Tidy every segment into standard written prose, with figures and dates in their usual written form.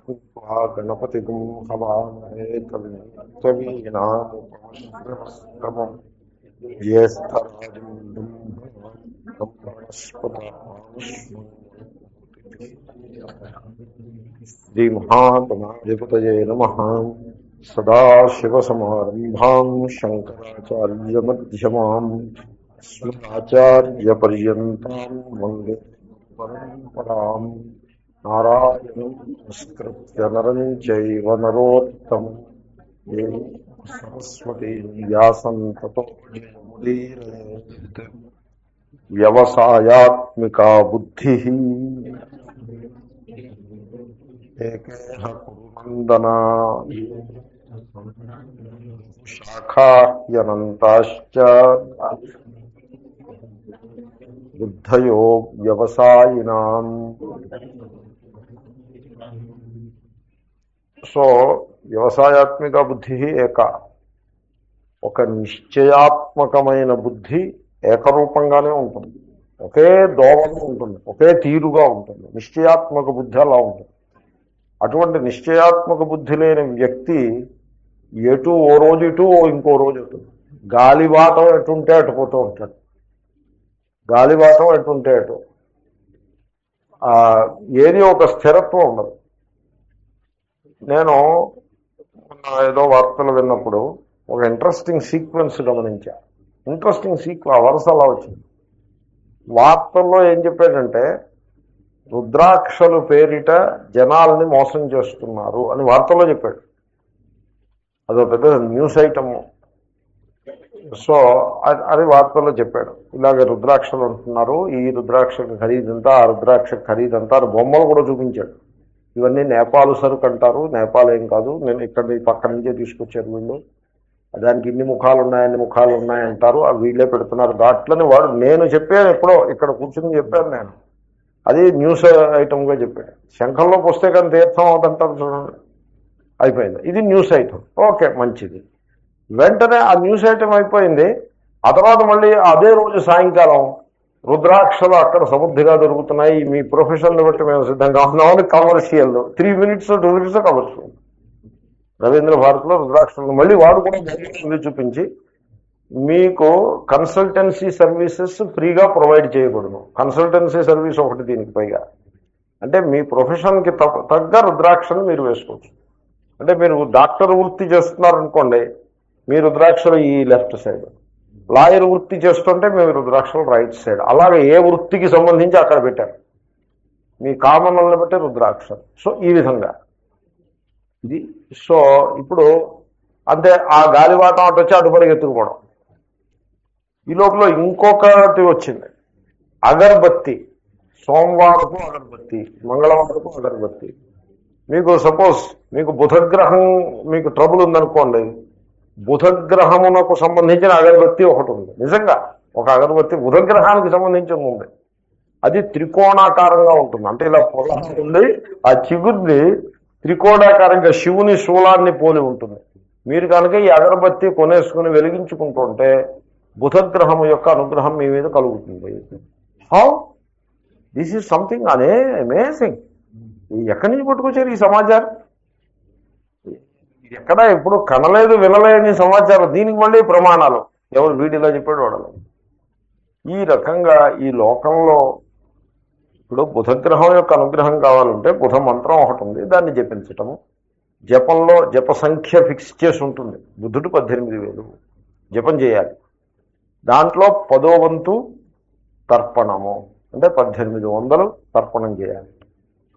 గణపతిం హవామహే కవిం కవీనాముపమశ్రవస్తమం జ్యేష్ఠరాజం శ్రీమహాగణాధిపతయే నమః. సదాశివసమారంభాం శంకరాచార్యమధ్యమాం అస్మదాచార్యపర్యంతాం వందే పరంపరాం. నారాయణం నమస్కృత్య నరం చైవ నరోత్తమం దేవీం సరస్వతీం వ్యాసం తతో జయముదీరయేత్. వ్యవసాయాత్మికా బుద్ధి ఏకేహ కురునందన శాఖాహ్యనంతాశ్చ బుద్ధయో వ్యవసాయినాం. సో వ్యవసాయాత్మిక బుద్ధి ఏక, ఒక నిశ్చయాత్మకమైన బుద్ధి ఏకరూపంగానే ఉంటుంది, ఒకే దోవలో ఉంటుంది, ఒకే తీరుగా ఉంటుంది. నిశ్చయాత్మక బుద్ధి అలా ఉంటుంది. అటువంటి నిశ్చయాత్మక బుద్ధి లేని వ్యక్తి ఎటు ఓ రోజు ఇటు ఇంకో రోజు అటు, గాలివాటం ఎటుంటే అటుపోతూ ఉంటాడు. గాలివాటం ఎటుంటే అటు, ఏది ఒక స్థిరత్వం ఉండదు. నేను ఏదో వార్తలు విన్నప్పుడు ఒక ఇంట్రెస్టింగ్ సీక్వెన్స్ గమనించా. ఇంట్రెస్టింగ్ వరుస అలా వచ్చింది. వార్తల్లో ఏం చెప్పాడంటే, రుద్రాక్షలు పేరిట జనాల్ని మోసం చేస్తున్నారు అని వార్తల్లో చెప్పాడు. అదో పెద్ద న్యూస్ ఐటము. సో అది వార్తల్లో చెప్పాడు. ఇలాగ రుద్రాక్షలు అంటున్నారు, ఈ రుద్రాక్ష ఖరీదంతా, ఆ రుద్రాక్ష ఖరీదంతా అని బొమ్మలు కూడా చూపించాడు. ఇవన్నీ నేపాల్ సరుకు అంటారు, నేపాల్ ఏం కాదు, నేను ఇక్కడ పక్క నుంచే తీసుకొచ్చారు వీళ్ళు, దానికి ఇన్ని ముఖాలు ఉన్నాయి అన్ని ముఖాలు ఉన్నాయంటారు, అవి వీళ్ళే పెడుతున్నారు ఘాట్లని వాడు. నేను చెప్పాను, ఎప్పుడో ఇక్కడ కూర్చుని చెప్పాను నేను. అది న్యూస్ ఐటమ్గా చెప్పాడు. శంఖంలో పుస్తే కానీ తీర్థం అవుతుంటారు చూడండి, అయిపోయింది. ఇది న్యూస్ ఐటమ్, ఓకే మంచిది. వెంటనే ఆ న్యూస్ ఐటమ్ అయిపోయింది. ఆ తర్వాత మళ్ళీ అదే రోజు సాయంకాలం రుద్రాక్షలు అక్కడ సమృద్ధిగా దొరుకుతున్నాయి, మీ ప్రొఫెషన్ని బట్టి మేము సిద్ధంగా ఉన్నామని commercial 3 minutes 2 minutes commercial Ravindra భారతిలో రుద్రాక్షలు. మళ్ళీ వాడు కూడా చూపించి, మీకు కన్సల్టెన్సీ సర్వీసెస్ ఫ్రీగా ప్రొవైడ్ చేయకూడదు. కన్సల్టెన్సీ సర్వీస్ ఒకటి దీనికి పైగా. అంటే మీ ప్రొఫెషన్కి తగ్గ రుద్రాక్షను మీరు వేసుకోవచ్చు. అంటే మీరు డాక్టర్ వృత్తి చేస్తున్నారనుకోండి, మీ రుద్రాక్షలు ఈ లెఫ్ట్ సైడ్, లాయర్ వృత్తి చేస్తుంటే మీ రుద్రాక్షలు రైట్ సైడ్. అలాగే ఏ వృత్తికి సంబంధించి అక్కడ పెట్టారు, మీ కామనల్ని బట్టి రుద్రాక్షలు. సో ఈ విధంగా ఇది. సో ఇప్పుడు అంతే, ఆ గాలివాటం అటు వచ్చి అటు పరిగెత్తుకుపోవడం. ఈ లోపల ఇంకొకటి వచ్చింది, అగరబత్తి. సోమవారపు అగరబత్తి, మంగళవారపు అగరబత్తి. మీకు సపోజ్ మీకు బుధగ్రహం మీకు ట్రబుల్ ఉందనుకోండి, బుధగ్రహమునకు సంబంధించిన అగరబత్తి ఒకటి ఉంది. నిజంగా ఒక అగరబత్తి బుధగ్రహానికి సంబంధించిన ఉంది. అది త్రికోణాకారంగా ఉంటుంది. అంటే ఇలా పొలం ఉంది, ఆ చిగుర్ని త్రికోణాకారంగా శివుని శూలాన్ని పోలి ఉంటుంది. మీరు కనుక ఈ అగరబత్తి కొనేసుకుని వెలిగించుకుంటుంటే బుధగ్రహం యొక్క అనుగ్రహం మీ మీద కలుగుతుంది. How this is something amazing. ఎక్కడి నుంచి పట్టుకొచ్చారు ఈ సమాచారం? ఎక్కడ ఎప్పుడు కనలేదు వినలేని సమాచారం. దీనికి మళ్ళీ ప్రమాణాలు ఎవరు వీడిలా చెప్పాడు వాడలు. ఈ రకంగా ఈ లోకంలో ఇప్పుడు బుధగ్రహం యొక్క అనుగ్రహం కావాలంటే బుధ మంత్రం ఒకటి ఉంది, దాన్ని జపించటము. జపంలో జప సంఖ్య ఫిక్స్ చేసి ఉంటుంది. బుద్ధుడు 18,000 జపం చేయాలి. దాంట్లో 10వ వంతు తర్పణము, అంటే 1800 తర్పణం చేయాలి.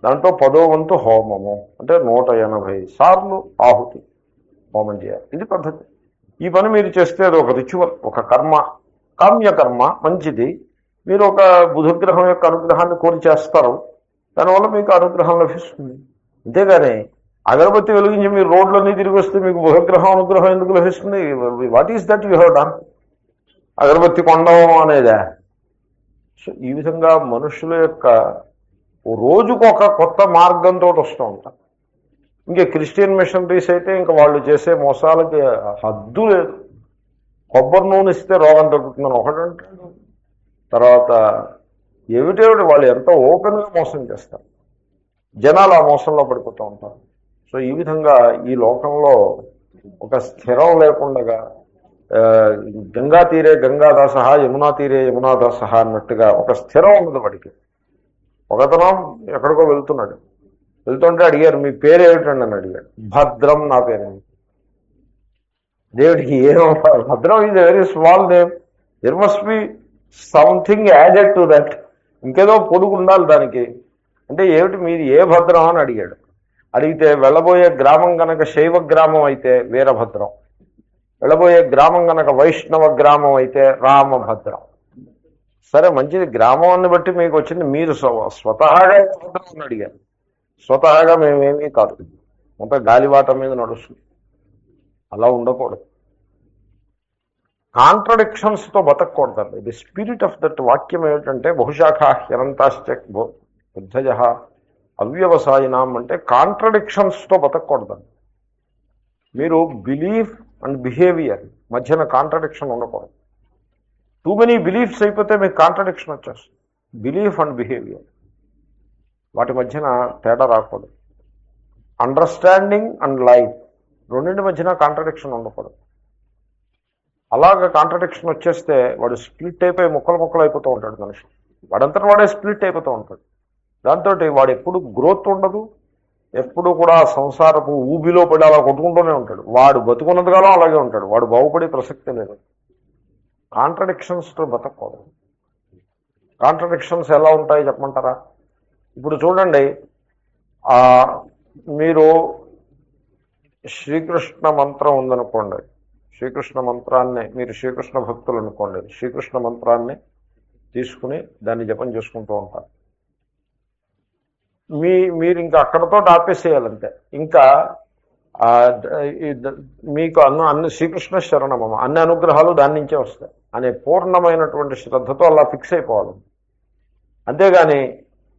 దాంట్లో 10వ వంతు హోమము, అంటే 180 సార్లు ఆహుతి హోమం చేయాలి. ఇది పద్ధతి. ఈ పని మీరు చేస్తే అది ఒక రిచువల్, ఒక కర్మ, కామ్యకర్మ, మంచిది. మీరు ఒక బుధగ్రహం యొక్క అనుగ్రహాన్ని కోరి చేస్తారు, దానివల్ల మీకు అనుగ్రహం లభిస్తుంది. అంతేగాని అగరబత్తి వెలిగించి మీరు రోడ్లన్నీ తిరిగి వస్తే మీకు బుధగ్రహం అనుగ్రహం ఎందుకు లభిస్తుంది? What is that you have done? అగరబత్తి కొండం అనేదా? సో ఈ విధంగా మనుషుల యొక్క రోజుకు ఒక కొత్త మార్గంతో వస్తూ ఉంటారు. ఇంకా క్రిస్టియన్ మిషనరీస్ అయితే ఇంకా వాళ్ళు చేసే మోసాలకి హద్దు లేదు. కొబ్బరి నూనె ఇస్తే రోగం తగ్గుతుందని ఒకటంటాడు, తర్వాత ఏమిటేమిటి వాళ్ళు ఎంత ఓపెన్గా మోసం చేస్తారు. జనాలు ఆ మోసంలో పడిపోతూ ఉంటారు. సో ఈ విధంగా ఈ లోకంలో ఒక స్థిరం లేకుండా గంగా తీరే గంగాదాస, యమునా తీరే యమునాదాస అన్నట్టుగా ఒక స్థిరం ఉన్నది వాడికి. ఒకతనం ఎక్కడికో వెళ్తున్నాడు, వెళ్తుంటే అడిగారు మీ పేరు ఏమిటండి అని అడిగాడు. భద్రం నా పేరు. దేవుడికి ఏమో, భద్రం is a very small name, there must be something added to that, ఇంకేదో పొడుగు ఉండాలి దానికి. అంటే ఏమిటి మీది ఏ భద్రం అని అడిగాడు. అడిగితే వెళ్ళబోయే గ్రామం కనుక శైవ గ్రామం అయితే వీరభద్రం, వెళ్ళబోయే గ్రామం కనుక వైష్ణవ గ్రామం అయితే రామభద్రం. సరే మంచిది, గ్రామాన్ని బట్టి మీకు వచ్చింది, మీరు స్వతహాగా భద్రం అని అడిగారు. స్వతహాగా మేమేమీ కాదు, అంత గాలివాటం మీద నడుస్తుంది. అలా ఉండకూడదు, కాంట్రడిక్షన్స్తో బతకూడదండి. ది స్పిరిట్ ఆఫ్ దట్ వాక్యం ఏమిటంటే బహుశాఖా హ్యనంతాశ్చ బుద్ధయ అవ్యవసాయినాం అంటే కాంట్రడిక్షన్స్తో బతకూడదండి. మీరు బిలీఫ్ అండ్ బిహేవియర్ మధ్యన కాంట్రడిక్షన్ ఉండకూడదు. టూ మెనీ బిలీఫ్స్ అయిపోతే మీకు కాంట్రడిక్షన్ వచ్చేస్తుంది. బిలీఫ్ అండ్ బిహేవియర్ వాటి మధ్యన తేడా రాకూడదు. అండర్స్టాండింగ్ అండ్ లైఫ్ రెండింటి మధ్యన కాంట్రడిక్షన్ ఉండకూడదు. అలాగ కాంట్రడిక్షన్ వచ్చేస్తే వాడు స్ప్లిట్ అయిపోయి ముక్కలు ముక్కలు అయిపోతూ ఉంటాడు మనిషి. వాడంతటా వాడే స్ప్లిట్ అయిపోతూ ఉంటాడు. దాంతో వాడు ఎప్పుడు గ్రోత్ ఉండదు, ఎప్పుడు కూడా సంసారపు ఊబిలో పడి అలా కొట్టుకుంటూనే ఉంటాడు. వాడు బతుకున్నదిగాలో అలాగే ఉంటాడు, వాడు బాగుపడే ప్రసక్తి లేదు. కాంట్రడిక్షన్స్తో బతకూడదు. కాంట్రడిక్షన్స్ ఎలా ఉంటాయో చెప్పమంటారా? ఇప్పుడు చూడండి, మీరు శ్రీకృష్ణ మంత్రం ఉందనుకోండి, శ్రీకృష్ణ మంత్రాన్ని, మీరు శ్రీకృష్ణ భక్తులు అనుకోండి, శ్రీకృష్ణ మంత్రాన్ని తీసుకుని దాన్ని జపం చేసుకుంటూ ఉంటారు. మీరు ఇంకా అక్కడతో ఆపేసేయాలంటే, ఇంకా మీకు అన్ని శ్రీకృష్ణ శరణమమ అన్ని అనుగ్రహాలు దాని నుంచే వస్తాయి అనే పూర్ణమైనటువంటి శ్రద్ధతో అలా ఫిక్స్ అయిపోవాలి. అంతేగాని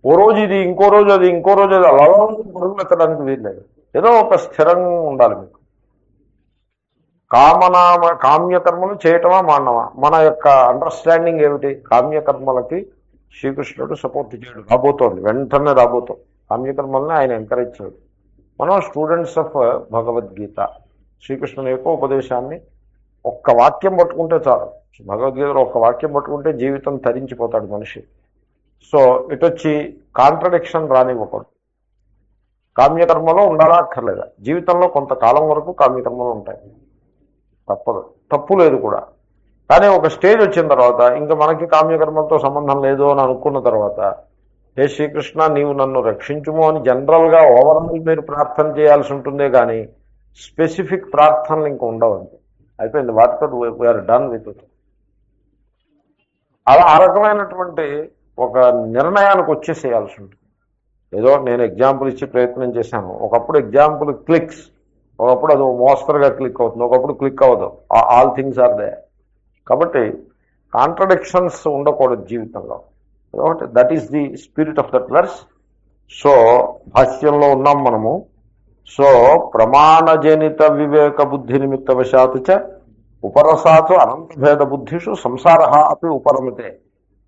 ఓ రోజు ఇది, ఇంకో రోజు అది, ఇంకో రోజు అది, అలా పొరుగులు ఎత్తడానికి వీల్లేదు. ఏదో ఒక స్థిరంగా ఉండాలి మీకు. కామ్యకర్మలు చేయటమా మానవా? మన యొక్క అండర్స్టాండింగ్ ఏమిటి? కామ్యకర్మలకి శ్రీకృష్ణుడు సపోర్ట్ చేయడు, రాబోతోంది, వెంటనే రాబోతోంది. కామ్యకర్మల్ని ఆయన ఎంకరేజ్ చేయడు. మనం స్టూడెంట్స్ ఆఫ్ భగవద్గీత, శ్రీకృష్ణుని యొక్క ఉపదేశాన్ని ఒక్క వాక్యం పట్టుకుంటే చాలు. భగవద్గీతలో ఒక్క వాక్యం పట్టుకుంటే జీవితం తరించిపోతాడు మనిషి. So ఇటొచ్చి contradiction రానివ్వకూడదు. కామ్యకర్మలో ఉండాలా అక్కర్లేదా? జీవితంలో కొంతకాలం వరకు కామ్యకర్మలు ఉంటాయి, తప్పదు, తప్పు లేదు కూడా. కానీ ఒక స్టేజ్ వచ్చిన తర్వాత ఇంకా మనకి కామ్యకర్మలతో సంబంధం లేదు అని అనుకున్న తర్వాత, హే శ్రీకృష్ణ నీవు నన్ను రక్షించుము అని జనరల్గా ఓవరాల్ మీరు ప్రార్థన చేయాల్సి ఉంటుందే కానీ స్పెసిఫిక్ ప్రార్థనలు ఇంకా ఉండవండి. అయిపోయింది, వాటితో వీఆర్ డన్ విత్ ఇట్. అలా ఆ రకమైనటువంటి ఒక నిర్ణయానికి వచ్చేసేయాల్సి ఉంటుంది. ఏదో నేను ఎగ్జాంపుల్ ఇచ్చి ప్రయత్నం చేశాను. ఒకప్పుడు ఎగ్జాంపుల్ క్లిక్స్, ఒకప్పుడు అది మోస్తరుగా క్లిక్ అవుతుంది, ఒకప్పుడు క్లిక్ అవ్వదు. All things are there. కాబట్టి కాంట్రడిక్షన్స్ ఉండకూడదు జీవితంలో. That is the spirit of that verse. So భాష్యంలో ఉన్నాం మనము. సో ప్రమాణజనిత వివేక బుద్ధి నిమిత్త వశాతు చ ఉపరసాతు అనంత భేద బుద్ధిషు సంసార అపి ఉపరమితే.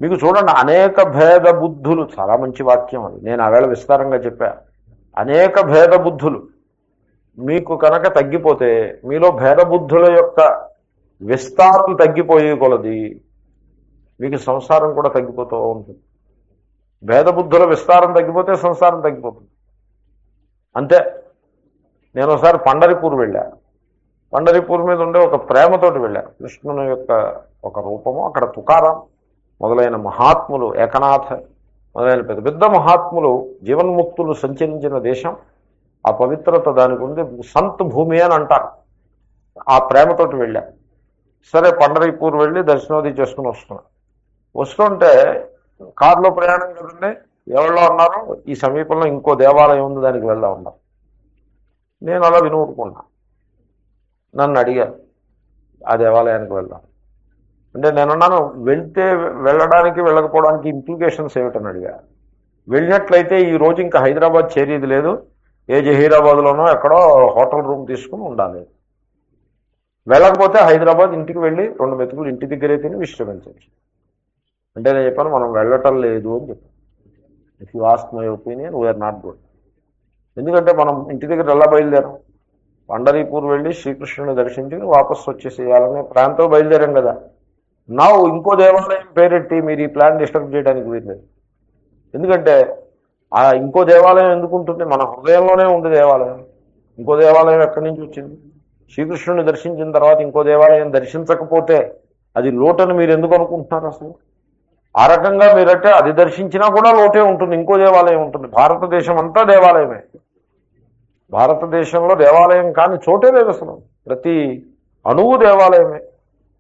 మీకు చూడండి, అనేక భేద బుద్ధులు, చాలా మంచి వాక్యం అది, నేను ఆవేళ విస్తారంగా చెప్పా. అనేక భేద బుద్ధులు మీకు కనుక తగ్గిపోతే, మీలో భేద బుద్ధుల యొక్క విస్తారం తగ్గిపోయే కొలది మీకు సంసారం కూడా తగ్గిపోతూ ఉంటుంది. భేద బుద్ధుల విస్తారం తగ్గిపోతే సంసారం తగ్గిపోతుంది, అంతే. నేను ఒకసారి పండరిపూర్ వెళ్ళా. పండరిపూర్ మీద ఉండే ఒక ప్రేమతోటి వెళ్ళా. కృష్ణుని యొక్క ఒక రూపము, అక్కడ తుకారాం మొదలైన మహాత్ములు, ఏకనాథ్ మొదలైన పెద్ద పెద్ద మహాత్ములు, జీవన్ముక్తులు సంచరించిన దేశం. ఆ పవిత్రత దానికి ఉంది, సంత్ భూమి అని అంటారు. ఆ ప్రేమతోటి వెళ్ళా. సరే పండరిపూర్ వెళ్ళి దర్శనోది చేసుకుని వస్తుంటే కారులో ప్రయాణం కదండి, ఎవరిలో అన్నారు ఈ సమీపంలో ఇంకో దేవాలయం ఉంది, దానికి వెళ్దా ఉన్నారు. నేను అలా వినూరుకున్నా. నన్ను అడిగారు ఆ దేవాలయానికి వెళ్దాం అంటే, నేనున్నాను వెళ్తే వెళ్ళడానికి వెళ్ళకపోవడానికి ఇంప్లికేషన్స్ ఏమిటని అడిగా. వెళ్ళినట్లయితే ఈ రోజు ఇంకా హైదరాబాద్ చేరేది లేదు, ఏ జహీరాబాద్లోనో ఎక్కడో హోటల్ రూమ్ తీసుకుని ఉండాలి. వెళ్ళకపోతే హైదరాబాద్ ఇంటికి వెళ్ళి 2 మెతుకులు ఇంటి దగ్గరే తిని విశ్రమించవచ్చు. అంటే నేను చెప్పాను మనం వెళ్ళటం లేదు అని చెప్పాను. If you ask my opinion we are not good. ఎందుకంటే మనం ఇంటి దగ్గర ఎలా బయలుదేరాం, పండరీపూర్ వెళ్ళి శ్రీకృష్ణుని దర్శించి వాపసు వచ్చేసేయాలనే ప్లాన్తో బయలుదేరాం కదా. నా ఇంకో దేవాలయం పేరెట్టి మీరు ఈ ప్లాన్ డిస్టర్బ్ చేయడానికి వీల్లేదు. ఎందుకంటే ఆ ఇంకో దేవాలయం ఎందుకు ఉంటుంది, మన హృదయంలోనే ఉంది దేవాలయం. ఇంకో దేవాలయం ఎక్కడి నుంచి వచ్చింది? శ్రీకృష్ణుని దర్శించిన తర్వాత ఇంకో దేవాలయం దర్శించకపోతే అది లోటని మీరు ఎందుకు అనుకుంటున్నారు అసలు? ఆ రకంగా మీరంటే అది దర్శించినా కూడా లోటే ఉంటుంది, ఇంకో దేవాలయం ఉంటుంది. భారతదేశం అంతా దేవాలయమే. భారతదేశంలో దేవాలయం కానీ చోటే లేదు అసలు, ప్రతి అణువు దేవాలయమే.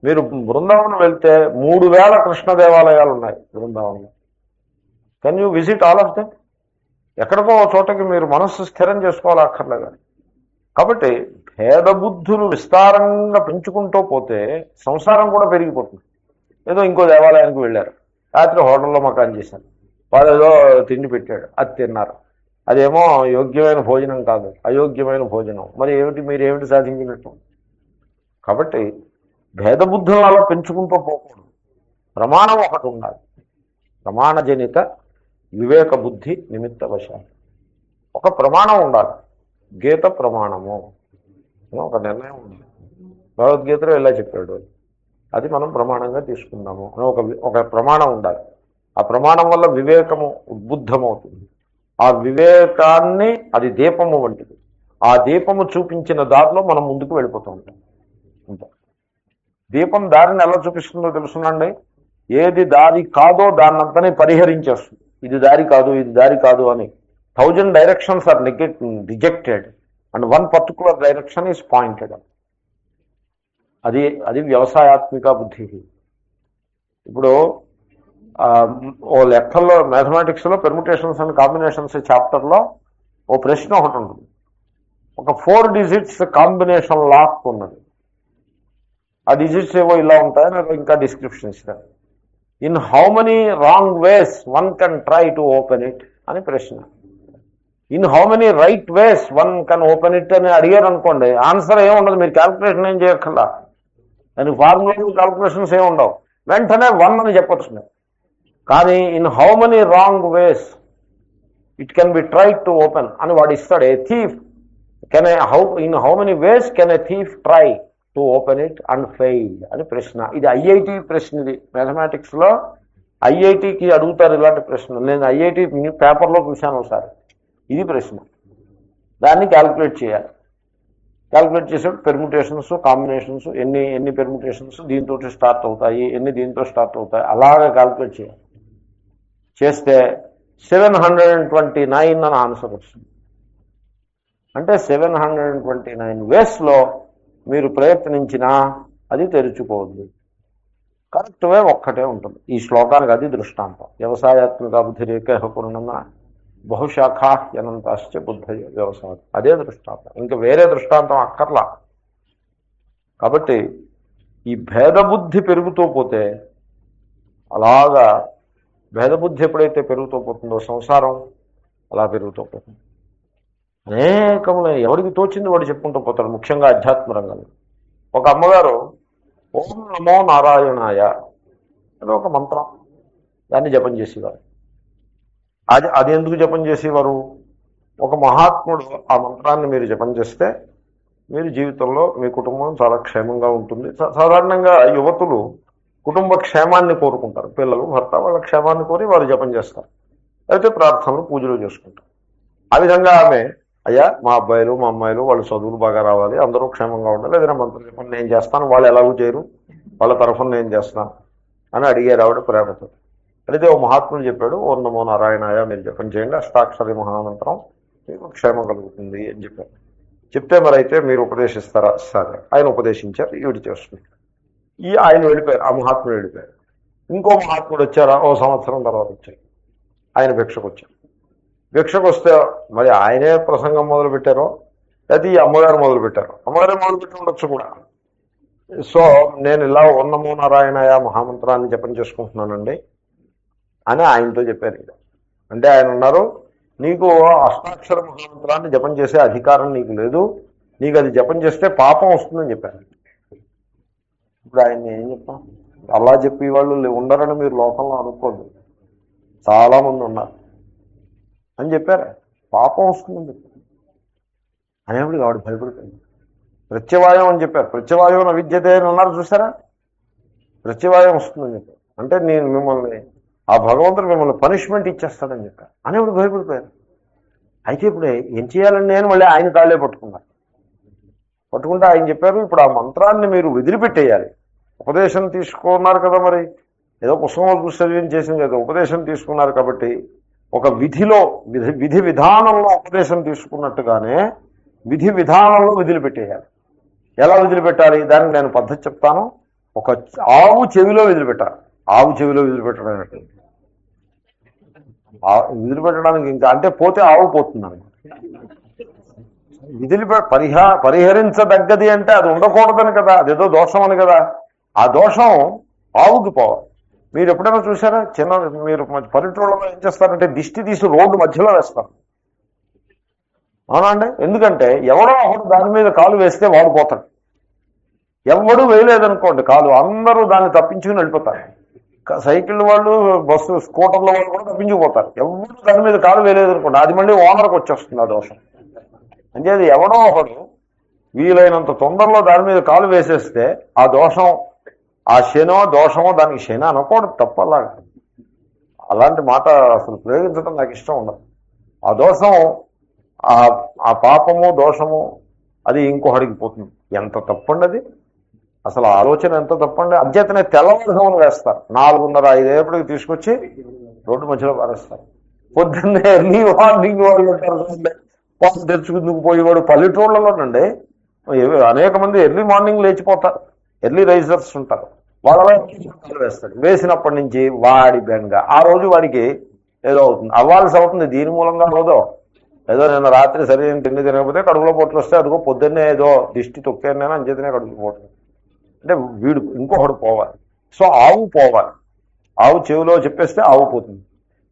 మీరు బృందావనం వెళ్తే 3000 కృష్ణ దేవాలయాలు ఉన్నాయి బృందావనంలో. Can you visit all of them? ఎక్కడికో చోటకి మీరు మనస్సు స్థిరం చేసుకోవాలి, అక్కర్లేదు. కాబట్టి భేదబుద్ధులు విస్తారంగా పెంచుకుంటూ పోతే సంసారం కూడా పెరిగిపోతుంది. ఏదో ఇంకో దేవాలయానికి వెళ్ళారు, రాత్రి హోటల్లో మకాన్ చేశారు, వాడు ఏదో తిండి పెట్టాడు, అది తిన్నారు. అదేమో యోగ్యమైన భోజనం కాదు, అయోగ్యమైన భోజనం. మరి ఏమిటి, మీరు ఏమిటి సాధించినట్టు? కాబట్టి భేదబుద్ధులను అలా పెంచుకుంటూ పోకూడదు. ప్రమాణం ఒకటి ఉండాలి, ప్రమాణజనిత వివేక బుద్ధి నిమిత్త వశాలు ఒక ప్రమాణం ఉండాలి. గీత ప్రమాణము ఒక నిర్ణయం ఉండాలి. భగవద్గీతలో ఇలా చెప్పాడు, అది మనం ప్రమాణంగా తీసుకుందాము అని ఒక ప్రమాణం ఉండాలి. ఆ ప్రమాణం వల్ల వివేకము ఉద్బుద్ధమవుతుంది. ఆ వివేకాన్ని, అది దీపము వంటిది, ఆ దీపము చూపించిన దారిలో మనం ముందుకు వెళ్ళిపోతూ ఉంటాం. దీపం దారిని ఎలా చూపిస్తుందో తెలుసునండి. ఏది దారి కాదో దాన్నంతనే పరిహరించేస్తుంది. ఇది దారి కాదు, ఇది దారి కాదు అని 1000 directions are rejected and one particular direction is pointed. అది వ్యవసాయాత్మిక బుద్ధి. ఇప్పుడు ఓ లెక్కల్లో మ్యాథమెటిక్స్లో పెర్ముటేషన్స్ అండ్ కాంబినేషన్స్ చాప్టర్లో ఓ ప్రశ్న ఒకటి ఉంటుంది. ఒక 4 డిజిట్స్ కాంబినేషన్ లాక్ ఉన్నది. ఆ డిజిట్స్ ఏవో ఇలా ఉంటాయి, నాకు ఇంకా డిస్క్రిప్షన్ ఇస్తారు. In how many wrong ways one can try to open it అని ప్రశ్న. In how many right ways one can open it అని అడిగారు అనుకోండి, ఆన్సర్ ఏముండదు, మీరు క్యాల్కులేషన్ ఏం చేయక్కర్లా, దానికి ఫార్ములా క్యాల్కులేషన్స్ ఏమి ఉండవు, వెంటనే 1 అని చెప్పచ్చు. కానీ in how many wrong ways it can be try to open అని వాడు ఇస్తాడు. A thief in how many ways can a thief try to open it and fail అని ప్రశ్న. ఇది ఐఐటి ప్రశ్న. ఇది మ్యాథమెటిక్స్లో ఐఐటికి అడుగుతారు ఇలాంటి ప్రశ్న. నేను ఐఐటి పేపర్లో చూశాను ఒకసారి. ఇది ప్రశ్న, దాన్ని క్యాల్కులేట్ చేయాలి. క్యాల్కులేట్ చేసేప్పుడు పెర్ముటేషన్స్, కాంబినేషన్స్, ఎన్ని పెర్ముటేషన్స్ దీంతో స్టార్ట్ అవుతాయి, ఎన్ని దీంతో స్టార్ట్ అవుతాయి, అలాగే క్యాల్కులేట్ చేయాలి. చేస్తే 729 అని ఆన్సర్ వస్తుంది. అంటే 729 వేస్లో మీరు ప్రయత్నించినా అది తెరుచుకోవద్దు. కరెక్ట్ వే ఒక్కటే ఉంటుంది. ఈ శ్లోకానికి అది దృష్టాంతం. వ్యవసాయాత్మిక బుద్ధిరేక పూర్ణమ బహుశాఖాహ్యనంతాశ్చ బుద్ధయ వ్యవసాయం, అదే దృష్టాంతం, ఇంకా వేరే దృష్టాంతం అక్కర్లా. కాబట్టి ఈ భేదబుద్ధి పెరుగుతూ పోతే, అలాగా భేదబుద్ధి ఎప్పుడైతే పెరుగుతూ పోతుందో సంసారం అలా పెరుగుతూ పోతుంది. అనేకములైన ఎవరికి తోచింది వాడు చెప్పుకుంటూ పోతాడు. ముఖ్యంగా అధ్యాత్మ రంగంలో ఒక అమ్మగారు ఓం నమో నారాయణాయ అని ఒక మంత్రం, దాన్ని జపం చేసేవారు. అది ఎందుకు జపం చేసేవారు? ఒక మహాత్ముడు ఆ మంత్రాన్ని మీరు జపం చేస్తే మీరు జీవితంలో మీ కుటుంబం చాలా క్షేమంగా ఉంటుంది. సాధారణంగా యువతులు కుటుంబ క్షేమాన్ని కోరుకుంటారు. పిల్లలు, భర్త వాళ్ళ క్షేమాన్ని కోరి వారు జపం చేస్తారు, అయితే ప్రార్థనలు, పూజలు చేసుకుంటారు. ఆ విధంగా ఆమె, అయ్యా మా అబ్బాయిలు మా అమ్మాయిలు వాళ్ళు చదువులు బాగా రావాలి, అందరూ క్షేమంగా ఉండాలి, ఏదైనా మంత్రం చెప్పండి నేను చేస్తాను, వాళ్ళు ఎలాగూ చేయరు, వాళ్ళ తరఫున నేను చేస్తాను అని అడిగారు ఆవిడ ప్రేమతో. అయితే ఓ మహాత్ముడు చెప్పాడు, ఓం నమో నారాయణాయ మీరు జపం చేయండి, అష్టాక్షరి మహామంత్రం, మీకు క్షేమం కలుగుతుంది అని చెప్పారు. చెప్తే మరి అయితే మీరు ఉపదేశిస్తారా? సరే, ఆయన ఉపదేశించారు, ఈవిడ చేస్తుంది. ఆయన వెళ్ళిపోయారు, ఆ మహాత్ముడు వెళ్ళిపోయారు. ఇంకో మహాత్ముడు వచ్చారా, ఓ సంవత్సరం తర్వాత వచ్చారు. ఆయన భిక్షకు వచ్చారు. భిక్షకు వస్తే మరి ఆయనే ప్రసంగం మొదలు పెట్టారో అయితే ఈ అమ్మగారు మొదలు పెట్టారు. అమ్మగారే మొదలుపెట్టి ఉండొచ్చు కూడా. సో నేను ఇలా ఓం నమో నారాయణాయ మహామంత్రాన్ని జపం చేసుకుంటున్నానండి అని ఆయనతో చెప్పారు. అంటే ఆయన ఉన్నారు, నీకు అష్టాక్షర మహామంత్రాన్ని జపం చేసే అధికారం నీకు లేదు, నీకు అది జపం చేస్తే పాపం వస్తుందని చెప్పారు. ఇప్పుడు ఆయన్ని ఏం చెప్తాం? అలా చెప్పి వాళ్ళు ఉండరని మీరు లోకంలో అనుకోద్దు, చాలామంది ఉన్నారు అని చెప్పారు. పాపం వస్తుందని చెప్పారు. అనేప్పుడు ఆవిడ భయపడిపోయింది. ప్రత్యవాయం అని చెప్పారు. ప్రత్యవాయం అవిద్యతే అని ఉన్నారు చూసారా, ప్రత్యవాయం వస్తుందని చెప్పారు. అంటే నేను మిమ్మల్ని ఆ భగవంతుడు మిమ్మల్ని పనిష్మెంట్ ఇచ్చేస్తాడని చెప్పారు. అనేప్పుడు భయపడిపోయారు. అయితే ఇప్పుడు ఏం చేయాలని నేను మళ్ళీ ఆయన కాళ్ళే పట్టుకున్నాను. పట్టుకుంటే ఆయన చెప్పారు, ఇప్పుడు ఆ మంత్రాన్ని మీరు వదిలిపెట్టేయాలి. ఉపదేశం తీసుకున్నారు కదా, మరి ఏదో పుస్తకంలో చూసి చదివి చేసింది కదా, ఉపదేశం తీసుకున్నారు కాబట్టి ఒక విధిలో విధి విధానంలో ఉపదేశం తీసుకున్నట్టుగానే విధి విధానంలో వదిలిపెట్టేయాలి. ఎలా వదిలిపెట్టాలి దానికి నేను పద్ధతి చెప్తాను. ఒక ఆవు చెవిలో వదిలిపెట్టాలి. ఆవు చెవిలో వదిలిపెట్టడం అంటే వదిలిపెట్టడానికి ఇంకా అంటే పోతే ఆవు పోతుందని పరిహరించదగ్గది అంటే అది ఉండకూడదని కదా, అదేదో దోషం అని కదా. ఆ దోషం ఆవుకి పోవాలి. మీరు ఎప్పుడైనా చూసారా, మీరు పల్లెటూళ్ళలో ఏం చేస్తారంటే దిష్టి తీసి రోడ్డు మధ్యలో వేస్తారు. అవునా అండి? ఎందుకంటే ఎవడో ఒకడు దాని మీద కాలు వేస్తే వాడు పోతాడు. ఎవడు వేయలేదనుకోండి కాలు, అందరూ దాన్ని తప్పించుకుని వెళ్ళిపోతారు. సైకిల్ వాళ్ళు, బస్సు స్కూటర్ల వాళ్ళు కూడా తప్పించుకుపోతారు. ఎవరు దాని మీద కాలు వేయలేదనుకోండి, అది మళ్ళీ ఓనర్కి వచ్చేస్తుంది ఆ దోషం. అంటే అది ఎవడో ఒకడు వీలైనంత తొందరలో దాని మీద కాలు వేసేస్తే ఆ దోషం, ఆ శనో దోషమో, దానికి శని అనకూడదు, తప్పలాగా. అలాంటి మాట అసలు ప్రయోగించడం నాకు ఇష్టం ఉండదు. ఆ దోషం, ఆ పాపము దోషము అది ఇంకొకడికి పోతుంది. ఎంత తప్పండి అది, అసలు ఆలోచన ఎంత తప్పండి. అధ్యతనే తెల్లవారుజామున వేస్తారు, 4:30-5 తీసుకొచ్చి రోడ్డు మధ్యలో పారేస్తారు. పొద్దున్నే ఎర్లీ మార్నింగ్ వాళ్ళు ఉంటారు, పాపం తెరుచుకుందుకు పోయేవాడు. పల్లెటూళ్ళలోనండి అనేక మంది ఎర్లీ మార్నింగ్ లేచిపోతారు, ఎర్లీ రైజర్స్ ఉంటారు. వాళ్ళ వేస్తాడు. వేసినప్పటి నుంచి వాడి బెంగ ఆ రోజు వాడికి ఏదో అవుతుంది, అవ్వాల్సి అవుతుంది. దీని మూలంగా అవదో, ఏదో నిన్న రాత్రి సరైన తిండి తినకపోతే కడుపులో పొట్లు వస్తే అదిగో పొద్దున్నే ఏదో దిష్టి తొక్కాను నేను అంచేతనే కడుపులో పోతుంది. అంటే వీడు ఇంకొకడు పోవాలి. సో ఆవు పోవాలి. ఆవు చెవిలో చెప్పేస్తే ఆవు పోతుంది.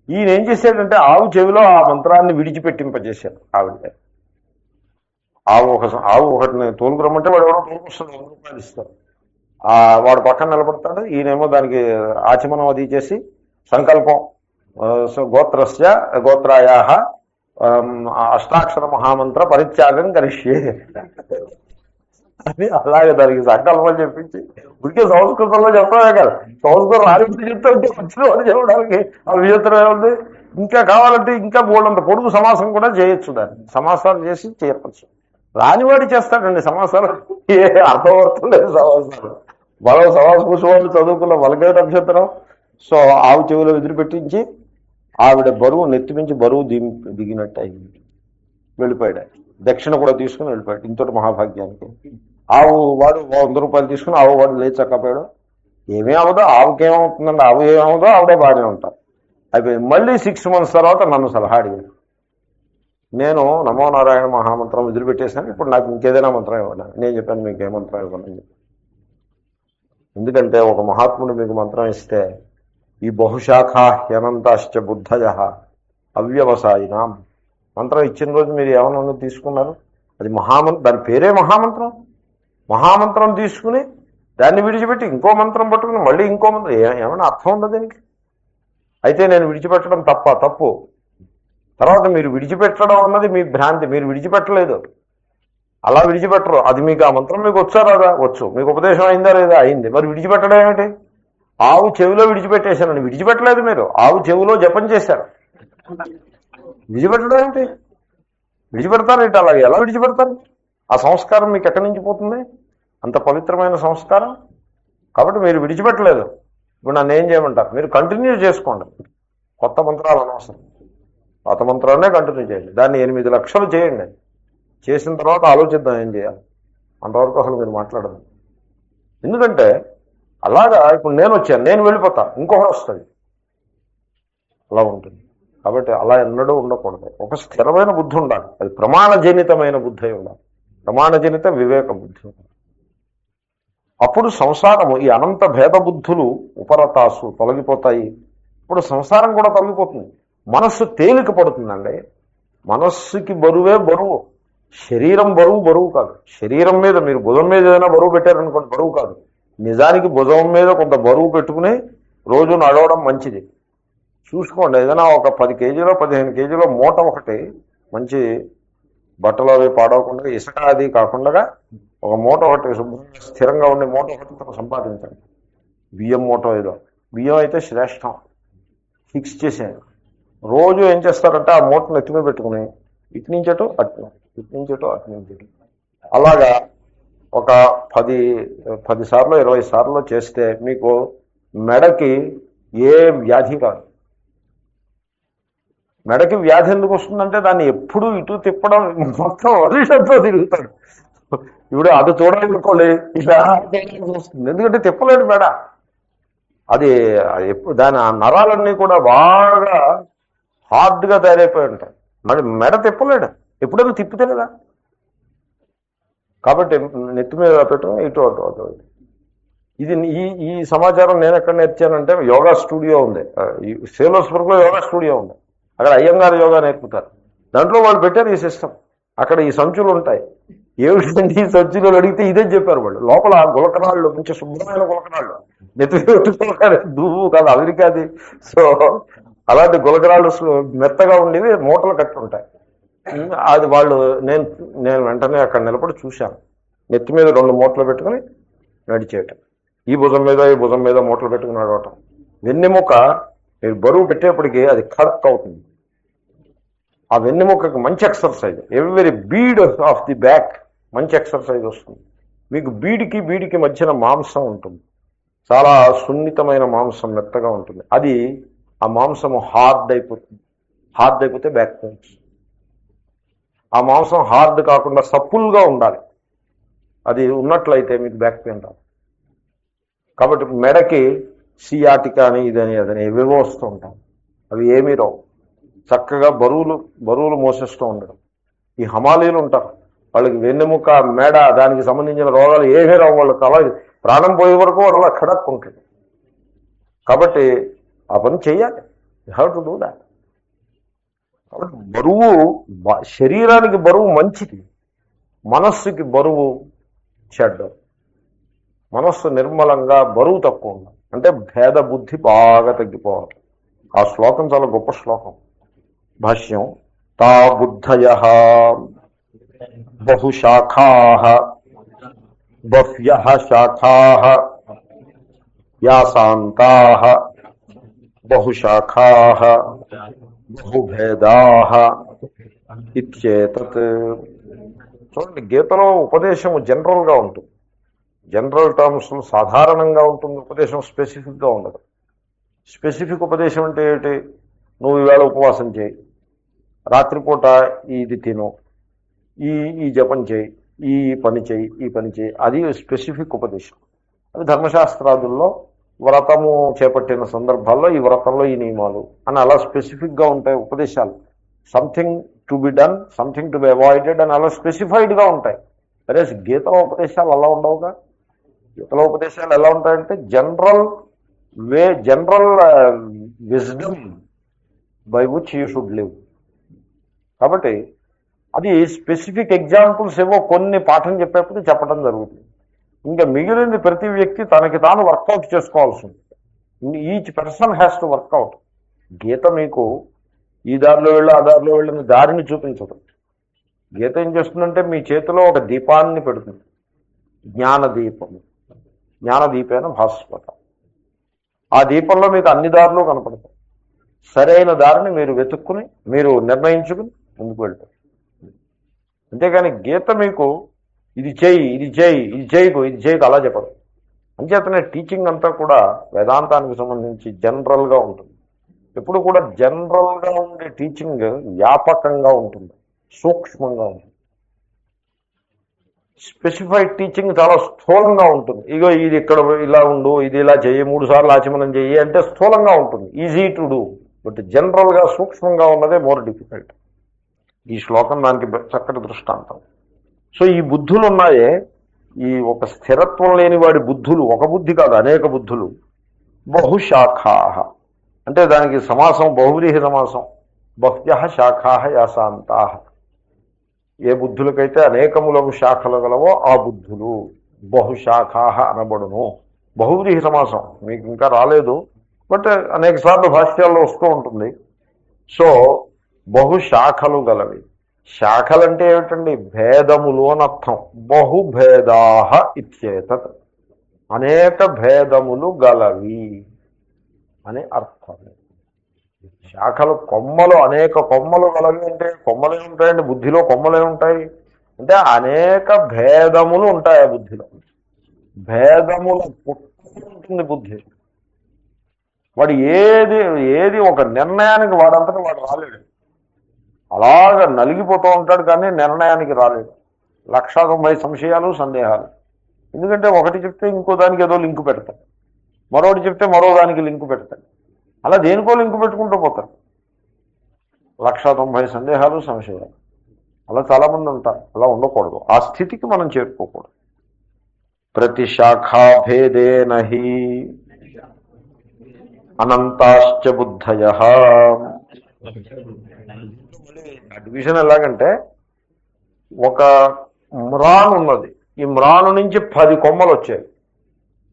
ఈయన ఏం చేశాడంటే ఆవు చెవిలో ఆ మంత్రాన్ని విడిచిపెట్టింపజేశాడు ఆవిడ. ఆవు ఒకటిని తోలుకురమ్మంటే వాడు ఎవరో తోలుకొస్తాడు, 100 రూపాయలు ఇస్తారు. వాడు పక్కన నిలబడతాడు. ఈయనేమో దానికి ఆచమనం అది చేసి సంకల్పం, గోత్రస్య గోత్రాయాహ అష్టాక్షర మహామంత్ర పరిత్యాగం కరిష్యే అని అలాగే దానికి సంకల్పం చెప్పించి, ఉడికే సంస్కృతంలో చెప్పడమే కదా, సంస్కృతం రాజుడు చెప్తే ఉంటే వచ్చిన వాడు చెప్పడానికి అభియోత్రం ఏముంది. ఇంకా కావాలంటే ఇంకా బోల్డంత పొడుగు సమాసం కూడా చేయొచ్చు, దాన్ని సమాసాలు చేసి చేయవచ్చు. రానివాడి చేస్తాడండి సమాసాలు, ఏ అర్థవర్తం లేదు సమాసాలు. మరో సమాస పుష్పాలు చదువుకున్న వాళ్ళకే అభ్యంతరం. సో ఆవు చెవిలో ఎదురుపెట్టించి ఆవిడ బరువు నెత్తిమించి బరువు దిగినట్టు అయింది. వెళ్ళిపోయాడు. దక్షిణ కూడా తీసుకుని వెళ్ళిపోయాడు. ఇంతటి మహాభాగ్యానికి వాడు 100 రూపాయలు తీసుకుని వాడు లేచి చక్కపోయాడు. ఏమీ అవ్వదో, ఆవుకేమవుతుందండి, ఆవు ఏమవుదో ఆవిడే బాగానే ఉంటారు. అయిపోయింది. మళ్ళీ 6 months తర్వాత నన్ను సలహా అడిగాడు. నేను నమో నారాయణ మహామంత్రం వదిలిపెట్టేశాను, ఇప్పుడు నాకు ఇంకేదైనా మంత్రం ఇవ్వండి. నేను చెప్పాను మీకు ఏ మంత్రం ఇవ్వను. ఎందుకంటే ఒక మహాత్ముడు మీకు మంత్రం ఇస్తే ఈ బహుశాఖా హ్యనంతాశ్చ బుద్ధయ అవ్యవసాయినాం, మంత్రం ఇచ్చిన రోజు మీరు ఏమన్నా తీసుకున్నారు, అది దాని పేరే మహామంత్రం. మహామంత్రం తీసుకుని దాన్ని విడిచిపెట్టి ఇంకో మంత్రం పట్టుకుని మళ్ళీ ఇంకో మంత్రం, ఏమైనా అర్థం ఉందా దీనికి? అయితే నేను విడిచిపెట్టడం తప్పు. తర్వాత మీరు విడిచిపెట్టడం అన్నది మీ భ్రాంతి. మీరు విడిచిపెట్టలేదు, అలా విడిచిపెట్టరు. అది మీకు ఆ మంత్రం మీకు వచ్చా రాదా? వచ్చు. మీకు ఉపదేశం అయిందా లేదా? అయింది. మరి విడిచిపెట్టడం ఏమిటి? ఆవు చెవిలో విడిచిపెట్టేశానండి. విడిచిపెట్టలేదు మీరు, ఆవు చెవిలో జపం చేశారు. విడిచిపెట్టడం ఏమిటి? విడిచిపెడతారు ఏంటి? అలాగే ఎలా విడిచిపెడతారు? ఆ సంస్కారం మీకు ఎక్కడి నుంచి పోతుంది? అంత పవిత్రమైన సంస్కారం. కాబట్టి మీరు విడిచిపెట్టలేదు. ఇప్పుడు నన్ను ఏం చేయమంటారు? మీరు కంటిన్యూ చేసుకోండి. కొత్త మంత్రాలు అనవసరం, పాత మంత్రాలనే కంటిన్యూ చేయండి. దాన్ని 8 లక్షలు చేయండి. చేసిన తర్వాత ఆలోచిద్దాం ఏం చేయాలి. అంతవరకు అసలు మీరు మాట్లాడదు. ఎందుకంటే అలాగా ఇప్పుడు నేను వచ్చాను, నేను వెళ్ళిపోతాను, ఇంకొకరు వస్తుంది, అలా ఉంటుంది. కాబట్టి అలా ఎన్నడూ ఉండకూడదు. ఒక స్థిరమైన బుద్ధి ఉండాలి. అది ప్రమాణజనితమైన బుద్ధి అయి ఉండాలి. ప్రమాణజనిత వివేక బుద్ధి ఉండాలి. అప్పుడు సంసారము, ఈ అనంత భేద బుద్ధులు ఉపరతాసు తొలగిపోతాయి. ఇప్పుడు సంసారం కూడా తొలగిపోతుంది. మనస్సు తేలిక పడుతుందండి. మనస్సుకి బరువే బరువు, శరీరం బరువు కాదు. శరీరం మీద మీరు భుజం మీద ఏదైనా బరువు పెట్టారనుకోండి, బరువు కాదు. నిజానికి భుజం మీద కొంత బరువు పెట్టుకుని రోజు నడవడం మంచిది. చూసుకోండి, ఏదైనా ఒక 10 కేజీలో 15 కేజీలో మూట ఒకటి మంచి బట్టలు అవి పాడవకుండా, ఇసుక అది కాకుండా ఒక మూట ఒకటి శుభ్రంగా స్థిరంగా ఉండే మూట ఒకటి తను సంపాదించండి. బియ్యం మూట ఏదో, బియ్యం అయితే శ్రేష్టం, ఫిక్స్ చేసేయండి. రోజు ఏం చేస్తారంటే ఆ మూటను ఎత్తుకుని పెట్టుకుని ఇటు నుంచటో అటు, ఇటు నుంచటో అటు నుంచటో, అలాగా ఒక 10 సార్లు 20 సార్లు చేస్తే మీకు మెడకి ఏ వ్యాధి కాదు. మెడకి వ్యాధి ఎందుకు వస్తుందంటే దాన్ని ఎప్పుడు ఇటు తిప్పడం, మొత్తం వదిలితో తిరుగుతాడు. ఇప్పుడు అటు చూడాలనుకోండి ఇలా వస్తుంది, ఎందుకంటే తిప్పలేడు మెడ. అది ఎప్పుడు దాని ఆ నరాలన్నీ కూడా బాగా హార్డ్గా తయారైపోయి ఉంటాయి. మరి మెడ తిప్పలేడు, ఎప్పుడైనా తిప్పితే కదా. కాబట్టి నెత్తి మీద పెట్టడం ఇటు అటు అటు. ఇది ఈ సమాచారం నేను ఎక్కడ నేర్చానంటే యోగా స్టూడియో ఉంది, సేలోస్బర్గ్లో యోగా స్టూడియో ఉంది. అక్కడ అయ్యంగారు యోగా నేర్పుతారు. దాంట్లో వాళ్ళు పెట్టారు ఈ సిస్టమ్. అక్కడ ఈ సంచులు ఉంటాయి. ఏమిటంటే ఈ సంచులు అడిగితే ఇదే చెప్పారు వాళ్ళు. లోపల గులకరాళ్ళు, మంచి శుభ్రమైన గులకరాళ్ళు, నెత్తి పెట్టుకోవాలి, దువ్వు కాదు అమెరికాది. సో అలాంటి గులకరాళ్ళు మెత్తగా ఉండేవి మూటలు కట్టి ఉంటాయి. అది వాళ్ళు నేను వెంటనే అక్కడ నిలబడి చూశాను. నెత్తి మీద 2 మూటలు పెట్టుకుని నడిచేయటం, ఈ భుజం మీద మూటలు పెట్టుకుని నడవటం. వెన్నెముక మీరు బరువు పెట్టేప్పటికీ అది ఖడక్ అవుతుంది. ఆ వెన్నెముకకి మంచి exercise. Every bead of the back మంచి ఎక్సర్సైజ్ వస్తుంది. మీకు బీడికి మధ్యన మాంసం ఉంటుంది, చాలా సున్నితమైన మాంసం, మెత్తగా ఉంటుంది. అది ఆ మాంసము హార్డ్ అయిపోతుంది. హార్డ్ అయిపోతే బ్యాక్ పెయిన్స్. ఆ మాంసం హార్డ్ కాకుండా సప్పుల్గా ఉండాలి. అది ఉన్నట్లయితే మీకు బ్యాక్ పెయిన్ రాదు. కాబట్టి మెడకి సియాటికా అని ఇదని అదని ఏవేవో వస్తూ ఉంటాం, అవి ఏమీ రావు. చక్కగా బరువులు మోసేస్తూ ఉండడం. ఈ హమాలీలు ఉంటారు, వాళ్ళకి వెన్నెముక, మెడ, దానికి సంబంధించిన రోగాలు ఏమీ రావు. వాళ్ళకి అలా ప్రాణం పోయే వరకు వాళ్ళు అలా ఖడక్ ఉంటుంది. కాబట్టి ఆ పని చెయ్యాలి. You have to do that. కాబట్టి బరువు, శరీరానికి బరువు మంచిది, మనస్సుకి బరువు చెడ్డ. మనస్సు నిర్మలంగా, బరువు తక్కువ ఉండాలి. అంటే భేద బుద్ధి బాగా తగ్గిపోవాలి. ఆ శ్లోకం చాలా గొప్ప శ్లోకం. భాష్యం: తా బుద్ధయః బహుశాఖాః బహ్వ్యః శాఖాః యాసాంతాః బహుశాఖాః బహుభేదాః ఇత్యేతత్. చూడండి, గీతలో ఉపదేశము జనరల్గా ఉంటుంది, జనరల్ టర్మ్స్ సాధారణంగా ఉంటుంది. ఉపదేశం స్పెసిఫిక్గా ఉండదు. స్పెసిఫిక్ ఉపదేశం అంటే ఏంటి? నువ్వు ఈవేళ ఉపవాసం చేయి, రాత్రిపూట ఇది తిను, ఈ జపం చేయి, ఈ పని చేయి, అది స్పెసిఫిక్ ఉపదేశం. అది ధర్మశాస్త్రాదుల్లో వ్రతము చేపట్టిన సందర్భాల్లో ఈ వ్రతంలో ఈ నియమాలు అని అలా స్పెసిఫిక్గా ఉంటాయి ఉపదేశాలు. Something to be done, something to be avoided అని అలా స్పెసిఫైడ్గా ఉంటాయి. అరే గీతలో ఉపదేశాలు అలా ఉండవుగా. గీతలో ఉపదేశాలు ఎలా ఉంటాయంటే general wisdom by which you should live. కాబట్టి అది స్పెసిఫిక్ ఎగ్జాంపుల్స్ ఏవో కొన్ని పాఠం చెప్పేప్పుడు చెప్పడం జరుగుతుంది. ఇంకా మిగిలింది ప్రతి వ్యక్తి తనకి తాను వర్కౌట్ చేసుకోవాల్సి ఉంటుంది. Each person has to workout. Gita మీకు ఈ దారిలో వెళ్ళు, ఆ దారిలో వెళ్ళిన దారిని చూపించదు. గీత ఏం చేస్తుందంటే మీ చేతిలో ఒక దీపాన్ని పెడుతుంది, జ్ఞానదీపము. జ్ఞానదీపేన భాస్వత. ఆ దీపంలో మీకు అన్ని దారులు కనపడతాయి. సరైన దారిని మీరు వెతుక్కుని, మీరు నిర్ణయించుకుని ముందుకు వెళ్తారు. అంతేగాని గీత మీకు ఇది చేయి, ఇది చేయకు అలా చెప్పదు. అంచేతనే టీచింగ్ అంతా కూడా వేదాంతానికి సంబంధించి జనరల్గా ఉంటుంది. ఎప్పుడు కూడా జనరల్గా ఉండే టీచింగ్ వ్యాపకంగా ఉంటుంది, సూక్ష్మంగా ఉంటుంది. స్పెసిఫైడ్ టీచింగ్ చాలా స్థూలంగా ఉంటుంది. ఇగో ఇది ఇక్కడ ఇలా ఉండు, ఇది ఇలా చెయ్యి, 3 సార్లు ఆచమనం చెయ్యి అంటే స్థూలంగా ఉంటుంది, ఈజీ టు డూ. బట్ జనరల్గా సూక్ష్మంగా ఉన్నదే మోర్ డిఫికల్ట్. ఈ శ్లోకం దానికి చక్కటి దృష్టాంతం. సో ఈ బుద్ధులు ఉన్నాయే, ఈ ఒక స్థిరత్వం లేని వాడి బుద్ధులు, ఒక బుద్ధి కాదు అనేక బుద్ధులు. బహుశాఖాః అంటే దానికి సమాసం బహువ్రీహి సమాసం. బహ్వ్యః శాఖాః యాసాంతాః. ఏ బుద్ధులకైతే అనేకములకు శాఖలు గలవో ఆ బుద్ధులు బహుశాఖాః అనబడును. బహువ్రీహి సమాసం మీకు ఇంకా రాలేదు, బట్ అనేక సార్లు భాష్యాల్లో వస్తూ ఉంటుంది. సో బహుశాఖలు గలవి. శాఖలంటే ఏమిటండి? భేదములు అని అర్థం. బహుభేదాహ ఇత్యేతత్, అనేక భేదములు గలవి అని అర్థం. శాఖలు కొమ్మలు, అనేక కొమ్మలు గలవి అంటే కొమ్మలే ఉంటాయండి. బుద్ధిలో కొమ్మలే ఉంటాయి అంటే అనేక భేదములు ఉంటాయి ఆ బుద్ధిలో. భేదముల పుట్ట ఉంటుంది బుద్ధి. వాడు ఏది ఏది ఒక నిర్ణయానికి వాడంతటా వాడు రాలేడు. అలాగ నలిగిపోతూ ఉంటాడు కానీ నిర్ణయానికి రాలేడు. 1,90,000 సంశయాలు, సందేహాలు. ఎందుకంటే ఒకటి చెప్తే ఇంకో దానికి ఏదో లింకు పెడతాడు, మరొకటి చెప్తే మరో దానికి లింకు పెడతాడు. అలా దేనికో లింకు పెట్టుకుంటూ పోతాడు. 1,90,000 సందేహాలు, సంశయాలు. అలా చాలామంది ఉంటారు. అలా ఉండకూడదు. ఆ స్థితికి మనం చేరుకోకూడదు. ప్రతి శాఖాభేదేనహి అనంతాశ్చ బుద్ధయ. డివిజన్ ఎలాగంటే, ఒక మ్రాన్ ఉన్నది. ఈ మ్రాను నుంచి 10 కొమ్మలు వచ్చాయి.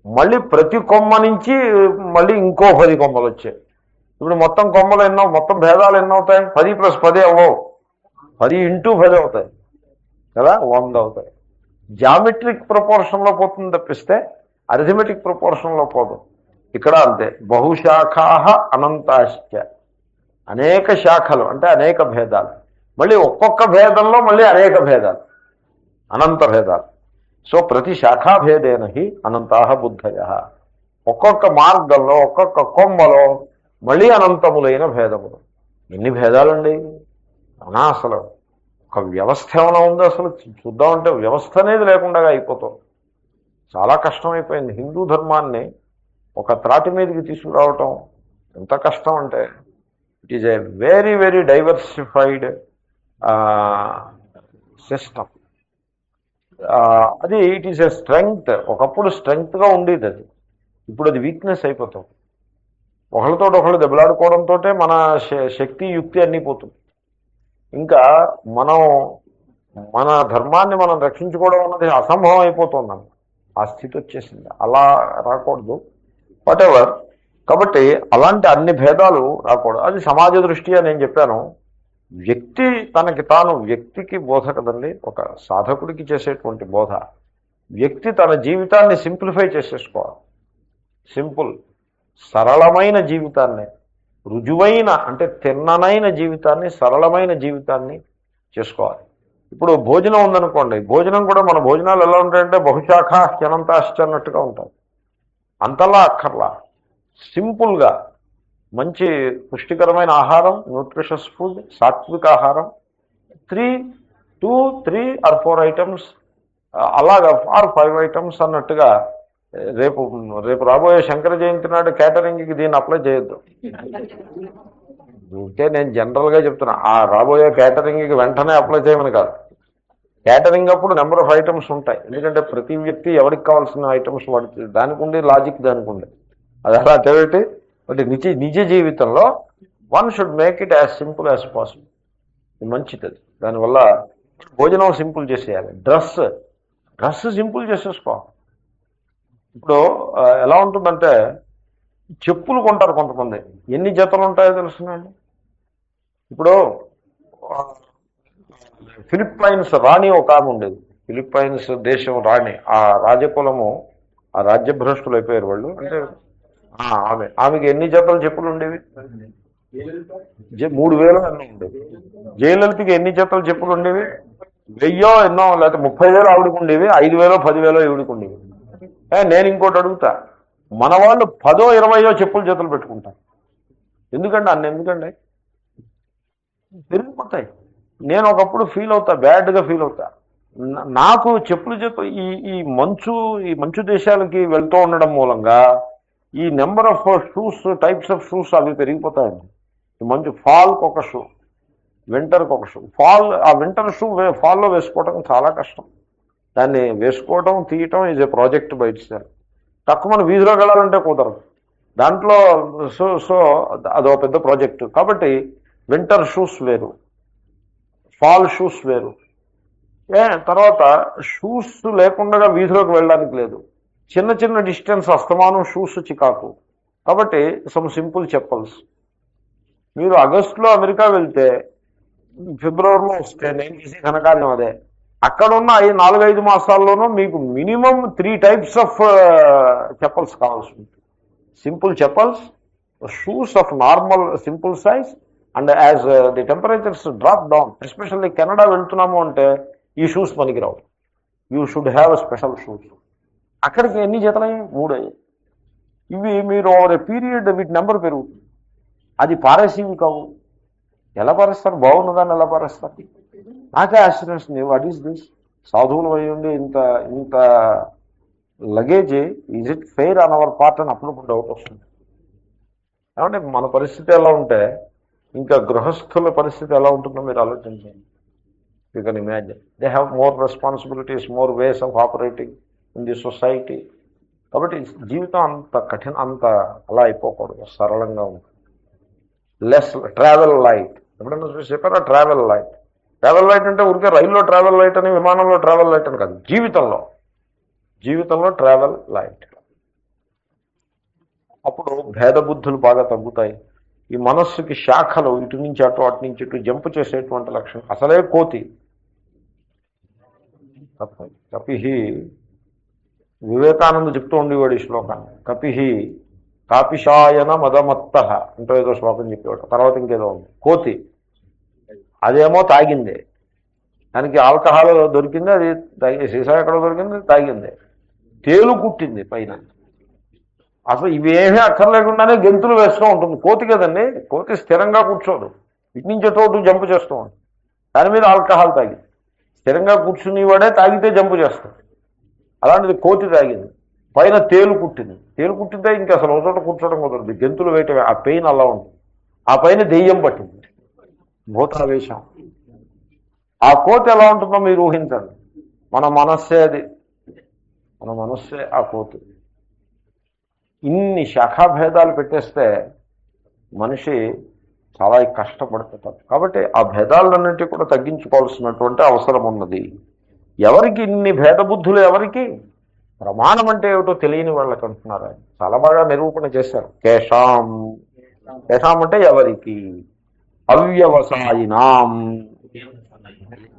మళ్ళీ ప్రతి కొమ్మ నుంచి మళ్ళీ ఇంకో 10 కొమ్మలు వచ్చాయి. ఇప్పుడు మొత్తం కొమ్మలు ఎన్నో, మొత్తం భేదాలు ఎన్నో అవుతాయి? 10 + 10 అవ్వవు, 10 × 10 అవుతాయి కదా, 100 అవుతాయి. జామెట్రిక్ ప్రపోర్షన్లో పోతుంది తప్పిస్తే అరిథమెటిక్ ప్రపోర్షన్లో పోదు. ఇక్కడ అంతే. బహుశాఖా అనంతాశ్చ, అనేక శాఖలు అంటే అనేక భేదాలు. మళ్ళీ ఒక్కొక్క భేదంలో మళ్ళీ అనేక భేదాలు, అనంత భేదాలు. సో ప్రతి శాఖాభేదేనహి అనంతాహ బుద్ధయ. ఒక్కొక్క మార్గంలో, ఒక్కొక్క కొమ్మలో మళ్ళీ అనంతములైన భేదములు. ఎన్ని భేదాలండి! అవునా? అసలు ఒక వ్యవస్థ ఏమైనా ఉందో? అసలు చూద్దామంటే వ్యవస్థ అనేది లేకుండా అయిపోతుంది. చాలా కష్టమైపోయింది. హిందూ ధర్మాన్ని ఒక త్రాటి మీదకి తీసుకురావటం ఎంత కష్టం అంటే, it is a very very diversified system. అది ఇట్ ఈస్ ఏ స్ట్రెంగ్త్. ఒకప్పుడు స్ట్రెంగ్త్గా ఉండేది, అది ఇప్పుడు అది వీక్నెస్ అయిపోతుంది. ఒకళ్ళతో ఒకళ్ళు దెబ్బలాడుకోవడంతో మన శక్తి, యుక్తి అన్నీ పోతుంది. ఇంకా మనం మన ధర్మాన్ని మనం రక్షించుకోవడం అన్నది అసంభవం అయిపోతున్నాం. ఆ స్థితి వచ్చేసింది. అలా రాకూడదు. వాటెవర్. కాబట్టి అలాంటి అన్ని భేదాలు రాకూడదు. అది సమాజ దృష్ట్యా నేను చెప్పాను. వ్యక్తి తనకి తాను, వ్యక్తికి బోధ కదండి, ఒక సాధకుడికి చేసేటువంటి బోధ. వ్యక్తి తన జీవితాన్ని సింప్లిఫై చేసేసుకోవాలి. సింపుల్, సరళమైన జీవితాన్ని, రుజువైన అంటే తిన్ననైన జీవితాన్ని, సరళమైన జీవితాన్ని చేసుకోవాలి. ఇప్పుడు భోజనం ఉందనుకోండి, భోజనం కూడా మన భోజనాలు ఎలా ఉంటాయంటే బహుశాఖ అనంతాశ్చ అన్నట్టుగా ఉంటాయి. అంతలా అక్కర్లా. సింపుల్గా మంచి పుష్టికరమైన ఆహారం, న్యూట్రిషస్ ఫుడ్, సాత్విక ఆహారం, 2, 3 or 4 ఐటమ్స్, అలాగా 5 ఐటమ్స్ అన్నట్టుగా. రేపు రేపు రాబోయే శంకర జయంతి నాడు క్యాటరింగ్కి దీన్ని అప్లై చేయొద్దు. ఉంటే నేను జనరల్గా చెప్తున్నా, ఆ రాబోయే క్యాటరింగ్కి వెంటనే అప్లై చేయమని కాదు. క్యాటరింగ్ అప్పుడు నెంబర్ ఆఫ్ ఐటమ్స్ ఉంటాయి. ఎందుకంటే ప్రతి వ్యక్తి ఎవరికి కావాల్సిన ఐటమ్స్ వాడుతుంది. దానికి ఉండే లాజిక్ దానికి ఉండే. అది అలా తెలియటి. బట్ నిజ జీవితంలో one should make it as simple as possible. ఇది మంచిది. దానివల్ల భోజనం సింపుల్ చేసేయాలి. డ్రెస్ సింపుల్ చేసేసుకోవాలి. ఇప్పుడు ఎలా ఉంటుందంటే, చెప్పులు కొంటారు కొంతమంది. ఎన్ని జతలు ఉంటాయో తెలుసునండి. ఇప్పుడు ఫిలిప్పైన్స్ రాణి ఒక ఆమె ఉండేది. ఫిలిప్పైన్స్ దేశం రాణి. ఆ రాజకులము, ఆ రాజ్యభ్రష్టులు అయిపోయారు వాళ్ళు. అంటే ఆమెకి ఎన్ని జతలు చెప్పులు ఉండేవి? 3,000 ఎన్నో ఉండేవి. జయలలితకి ఎన్ని జతలు చెప్పులు ఉండేవి? 1,000 ఎన్నో, లేకపోతే 30,000 ఆవిడకు ఉండేవి. 5,000 10,000 ఈవిడికి ఉండేవి. నేను ఇంకోటి అడుగుతా, మన వాళ్ళు 10 20 చెప్పులు జతలు పెట్టుకుంటారు. ఎందుకండి ఎందుకండి పెరిగిపోతాయి. నేను ఒకప్పుడు ఫీల్ అవుతా, బ్యాడ్గా ఫీల్ అవుతా. నాకు చెప్పులు ఈ మంచు దేశాలకి వెళ్తూ ఉండడం మూలంగా ఈ number of shoes, types of shoes అవి పెరిగిపోతాయండి. మంచు ఫాల్కి ఒక షూ, వింటర్కి ఒక షూ. ఆ వింటర్ షూ ఫాల్లో వేసుకోవడం చాలా కష్టం. దాన్ని వేసుకోవడం, తీయటం ఈజ్ ఏ ప్రాజెక్ట్ బయట సార్. తక్కువ మన వీధిలోకి వెళ్ళాలంటే కుదరదు. దాంట్లో సో అదో పెద్ద ప్రాజెక్టు. కాబట్టి వింటర్ షూస్ వేరు, ఫాల్ షూస్ వేరు. తర్వాత షూస్ లేకుండా వీధిలోకి వెళ్ళడానికి లేదు. చిన్న చిన్న డిస్టెన్స్ అస్తమానం షూస్ చికాకు. కాబట్టి సమ్ సింపుల్ చెప్పల్స్. మీరు ఆగస్టులో అమెరికా వెళ్తే ఫిబ్రవరిలో వస్తే నేను చేసే ఘనకార్యం అదే. అక్కడున్న ఈ 4-5 మాసాల్లోనూ మీకు మినిమం 3 టైప్స్ ఆఫ్ చెప్పల్స్ కావాల్సి ఉంటుంది. Simple chappals, shoes of normal simple size, and as the temperatures drop down, especially Canada వెళ్తున్నాము అంటే ఈ షూస్ పనికిరావు. You should have special shoes. అక్కడికి ఎన్ని జతలయ్యాయి? 3 అయ్యాయి. ఇవి మీరు ఓవర్ ఏ పీరియడ్ వీటి నెంబర్ పెరుగుతుంది. అది పారేసివి కావు. ఎలా పారేస్తారు? బాగున్నదాన్ని ఎలా పారేస్తారు? నాకే ఆశ్చర్యం. What is this? సాధువులు అయి ఉండి ఇంత ఇంత luggage, is it fair an hour part అని అప్పుడప్పుడు డౌట్ వస్తుంది. ఏమంటే మన పరిస్థితి ఎలా ఉంటే ఇంకా గృహస్థుల పరిస్థితి ఎలా ఉంటుందో మీరు ఆలోచించండి. You can imagine. They have more responsibilities, more ways of operating in the society. కాబట్టి జీవితం అంత అలా అయిపోకూడదు, సరళంగా ఉంటుంది. Less travel light. ఎప్పుడైనా చూసి చెప్పారా? Travel light. ట్రావెల్ లైట్ అంటే ఊరికే రైల్లో ట్రావెల్ లైట్ అని, విమానంలో ట్రావెల్ లైట్ అని కాదు. జీవితంలో ట్రావెల్ లైట్. అప్పుడు భేద బుద్ధులు బాగా తగ్గుతాయి. ఈ మనస్సుకి శాఖలు ఇటు నుంచి అటు, అటు నుంచి ఇటు జంపు చేసేటువంటి లక్షణం. అసలే కోతి. కపిహి, వివేకానంద చెప్తూ ఉండేవాడు ఈ శ్లోకాన్ని. కపిహి కాపిషాయన మదమత్త అంటూ ఏదో శ్లోకం చెప్పేవాడు. తర్వాత ఇంకేదో ఉంది. కోతి అదేమో తాగిందే, దానికి ఆల్కహాల్ దొరికింది, అది సీసా ఎక్కడ దొరికింది, తాగింది. తేలు కుట్టింది పైన. అసలు ఇవేమీ అక్కర్లేకుండానే గెంతులు వేస్తూ ఉంటుంది. కోతి కదండి. కోతి స్థిరంగా కూర్చోదు, ఇటు నుంచి చోటు జంపు చేస్తూ ఉంటుంది. దాని మీద ఆల్కహాల్ తాగింది. స్థిరంగా కూర్చునేవాడే తాగితే జంపు చేస్తాడు. అలాంటిది కోతి తాగింది, పైన తేలు కుట్టింది. తేలు కుట్టితే ఇంకా అసలు ఒక చోట కూర్చోవడం కుదరదు, గెంతులు వేయటమే. ఆ పెయిన్ అలా ఉంటుంది. ఆ పైన దెయ్యం పట్టింది, భూతావేశం. ఆ కోతి ఎలా ఉంటుందో మీరు ఊహించండి. మన మనస్సే అది, మన మనస్సే ఆ కోతి. ఇన్ని శాఖాభేదాలు పెట్టేస్తే మనిషి చాలా కష్టపడుతుంటారు. కాబట్టి ఆ భేదాలన్నింటినీ కూడా తగ్గించుకోవాల్సినటువంటి అవసరం ఉన్నది. ఎవరికి ఇన్ని భేదబుద్ధులు? ఎవరికి? ప్రమాణం అంటే ఏమిటో తెలియని వాళ్ళకి అంటున్నారు. ఆయన చాలా బాగా నిరూపణ చేశారు. కేషాం అంటే ఎవరికి? అవ్యవసాయినాం,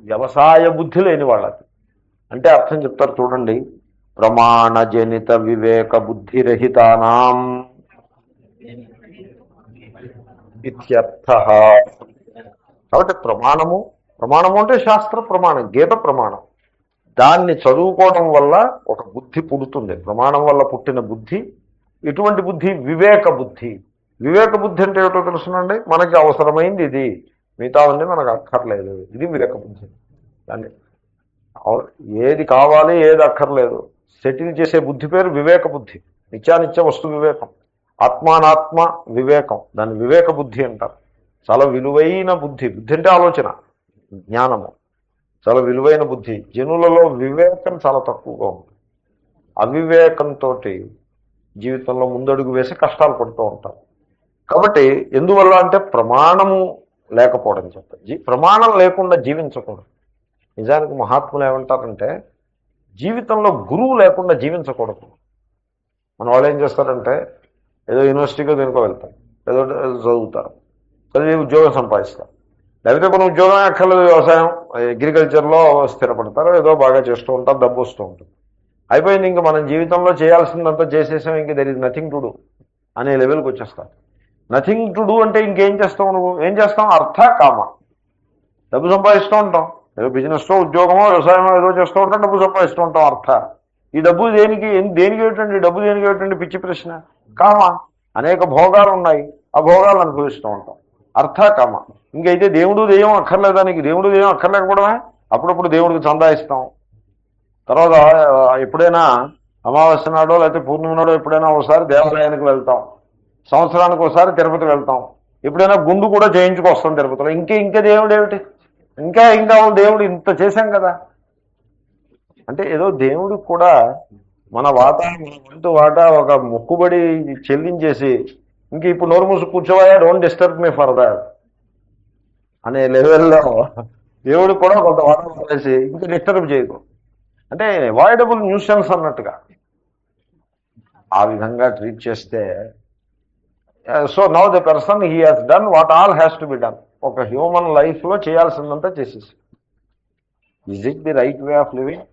వ్యవసాయ బుద్ధి లేని వాళ్ళకి. అంటే అర్థం చెప్తారు చూడండి. ప్రమాణజనిత వివేక బుద్ధిరహితానాం ఇత్యర్థః. కాబట్టి ప్రమాణము అంటే శాస్త్ర ప్రమాణం, గీత ప్రమాణం. దాన్ని చదువుకోవడం వల్ల ఒక బుద్ధి పుడుతుంది. ప్రమాణం వల్ల పుట్టిన బుద్ధి ఎటువంటి బుద్ధి? వివేక బుద్ధి. వివేక బుద్ధి అంటే ఏమిటో తెలుసునండి. మనకి అవసరమైంది ఇది, మిగతా ఉంది మనకు అక్కర్లేదు. ఇది వివేక బుద్ధి. దాన్ని ఏది కావాలి ఏది అక్కర్లేదు సెటిల్ చేసే బుద్ధి పేరు వివేక బుద్ధి. నిత్యానిత్య వస్తు వివేకం, ఆత్మానాత్మ వివేకం, దాన్ని వివేక బుద్ధి అంటారు. చాలా విలువైన బుద్ధి. బుద్ధి అంటే ఆలోచన, జ్ఞానము. చాలా విలువైన బుద్ధి. జనులలో వివేకం చాలా తక్కువగా ఉంది. అవివేకంతో జీవితంలో ముందడుగు వేసి కష్టాలు పడుతూ ఉంటారు. కాబట్టి ఎందువల్ల అంటే ప్రమాణము లేకపోవడం చెప్ప. ప్రమాణం లేకుండా జీవించకూడదు. నిజానికి మహాత్ములు ఏమంటారంటే జీవితంలో గురువు లేకుండా జీవించకూడదు. మన వాళ్ళు ఏం చేస్తారంటే ఏదో యూనివర్సిటీగా దేనికో వెళ్తారు, ఏదో చదువుతారు, చదివి ఉద్యోగం సంపాదిస్తారు. లేకపోతే మనం ఉద్యోగం అక్కర్లేదు, వ్యవసాయం అగ్రికల్చర్లో స్థిరపడతారు, ఏదో బాగా చేస్తూ ఉంటారు, డబ్బు వస్తూ ఉంటుంది. అయిపోయింది, ఇంకా మనం జీవితంలో చేయాల్సిందంతా చేసేసాం, ఇంక there is nothing to do అనే లెవెల్కి వచ్చేస్తారు. నథింగ్ టు డూ అంటే ఇంకేం చేస్తావు? నువ్వు ఏం చేస్తావు? అర్థ కామ. డబ్బు సంపాదిస్తూ ఉంటాం, ఏదో బిజినెస్లో ఉద్యోగమో వ్యవసాయమో ఏదో చేస్తూ ఉంటాం, డబ్బు సంపాదిస్తూ ఉంటాం. అర్థ. ఈ డబ్బు దేనికి ఏమిటండి? డబ్బు దేనికి ఏమిటండి? పిచ్చి ప్రశ్న. కామ. అనేక భోగాలు ఉన్నాయి, ఆ భోగాలు అనుభవిస్తూ ఉంటాం. అర్థ కామ. ఇంకైతే దేవుడు దెయ్యం అక్కర్లేదానికి? దేవుడు దెయ్యం అక్కర్లేకపోవడమే. అప్పుడప్పుడు దేవుడికి చందా ఇస్తాం. తర్వాత ఎప్పుడైనా అమావాస్య నాడో లేకపోతే పూర్ణిమ నాడో ఎప్పుడైనా ఒకసారి దేవాలయానికి వెళ్తాం. సంవత్సరానికి ఒకసారి తిరుపతి వెళ్తాం. ఎప్పుడైనా గుండు కూడా చేయించుకొస్తాం తిరుపతిలో. ఇంకా దేవుడు ఏమిటి? ఇంకా దేవుడు ఇంత చేశాం కదా. అంటే ఏదో దేవుడికి కూడా మన వంతు వాటా ఒక మొక్కుబడి చెల్లించేసి ఇంక ఇప్పుడు నోరు మూసి కూర్చోవాయా, don't disturb me for that అనే లెవెల్లో దేవుడికి కూడా కొంత వాటా వేసి ఇంకా డిస్టర్బ్ చేయకు అంటే అవాయిడబుల్ న్యూసెన్స్ అన్నట్టుగా ఆ విధంగా ట్రీట్ చేస్తే, so now the person he has done what all has to be done. ఒక హ్యూమన్ లైఫ్లో చేయాల్సిందంతా చేసేసి, is it the right way of living?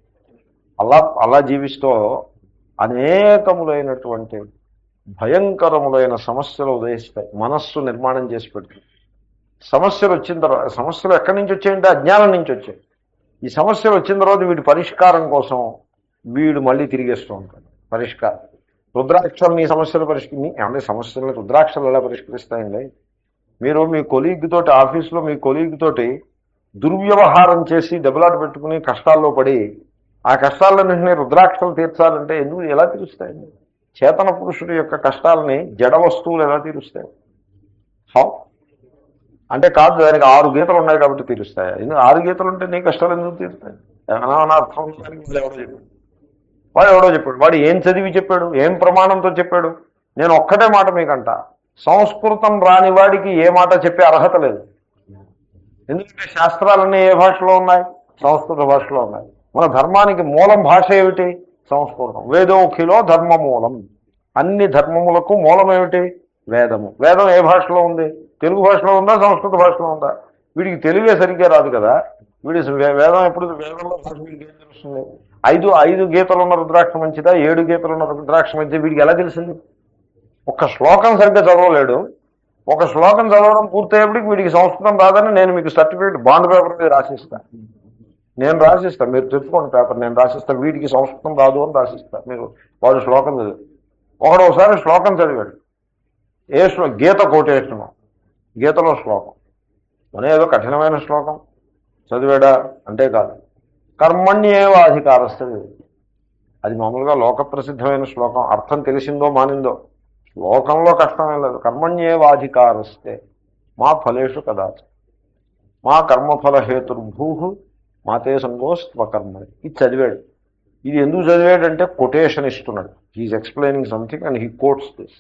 అలా అలా జీవిస్తూ అనేకములైనటువంటి భయంకరములైన సమస్యలు ఉదయిస్తాయి. మనస్సు నిర్మాణం చేసి పెడుతుంది. సమస్యలు వచ్చిన తర్వాత, సమస్యలు ఎక్కడి నుంచి వచ్చాయంటే అజ్ఞానం నుంచి వచ్చాయి. ఈ సమస్యలు వచ్చిన తర్వాత వీడి పరిష్కారం కోసం వీడు మళ్ళీ తిరిగేస్తూ ఉంటాడు. పరిష్కారం రుద్రాక్షలు నీ సమస్యలు ఏమంటే సమస్యలను రుద్రాక్షలు ఎలా పరిష్కరిస్తాయండి? మీరు మీ కొలీగ్ తోటి, ఆఫీస్లో మీ కొలీగ్ తోటి దుర్వ్యవహారం చేసి దెబ్బలాట పెట్టుకుని కష్టాల్లో పడి ఆ కష్టాలన్నింటినీ రుద్రాక్షలు తీర్చాలంటే ఎలా తీరుస్తాయండి? చేతన పురుషుడి యొక్క కష్టాలని జడ వస్తువులు ఎలా తీరుస్తాయి? హౌ అంటే కాదు, దానికి 6 గీతలు ఉన్నాయి కాబట్టి తీరుస్తాయి. ఎందుకు 6 గీతలు ఉంటే నీ కష్టాలు ఎందుకు తీరుస్తాయి? ఏమైనా అర్థం వాడు ఎవడో చెప్పాడు. వాడు ఏం చదివి చెప్పాడు? ఏం ప్రమాణంతో చెప్పాడు? నేను ఒక్కటే మాట మీకంట, సంస్కృతం రాని వాడికి ఏ మాట చెప్పే అర్హత లేదు. ఎందుకంటే శాస్త్రాలన్నీ ఏ భాషలో ఉన్నాయి? సంస్కృత భాషలో ఉన్నాయి. మన ధర్మానికి మూలం భాష ఏమిటి? సంస్కృతం. వేదోఖిలో ధర్మ మూలం. అన్ని ధర్మములకు మూలం ఏమిటి? వేదము. వేదం ఏ భాషలో ఉంది? తెలుగు భాషలో ఉందా? సంస్కృత భాషలో ఉందా? వీడికి తెలుగే సరిగ్గా రాదు కదా. వీడి వేదం ఎప్పుడు వేదంలో భాష వీడికి ఏం తెలుస్తుంది? 5 గీతలు ఉన్న రుద్రాక్ష మంచిదా, 7 గీతలు ఉన్న రుద్రాక్ష మంచిదా వీడికి ఎలా తెలిసింది? ఒక్క శ్లోకం సరిగ్గా చదవలేడు. ఒక శ్లోకం చదవడం పూర్తయ్యేప్పటికి వీడికి సంస్కృతం రాదని నేను మీకు సర్టిఫికేట్ బాండ్ పేపర్ మీద రాసిస్తాను. నేను రాసిస్తాను, మీరు తెచ్చుకోండి పేపర్, నేను రాసిస్తాను. వీడికి సంస్కృతం రాదు అని రాసిస్తాను. మీరు వాడు శ్లోకం చదివి, ఒకసారి శ్లోకం చదివాడు. గీత కోటేషను, గీతలో శ్లోకం మన ఏదో కఠినమైన శ్లోకం చదివాడా అంటే కాదు. కర్మణ్యేవ అధికారస్తుంది. అది మామూలుగా లోక ప్రసిద్ధమైన శ్లోకం. అర్థం తెలిసిందో మానిందో శ్లోకంలో కష్టమే లేదు. కర్మణ్యేవాధికారస్తే మా ఫలేషు కదాచ మా కర్మఫల హేతుర్భూ మాతే సంగోస్త్వకర్మని. ఇది చదివాడు. ఇది ఎందుకు చదివాడంటే కొటేషన్ ఇస్తున్నాడు. He is explaining something and he quotes this.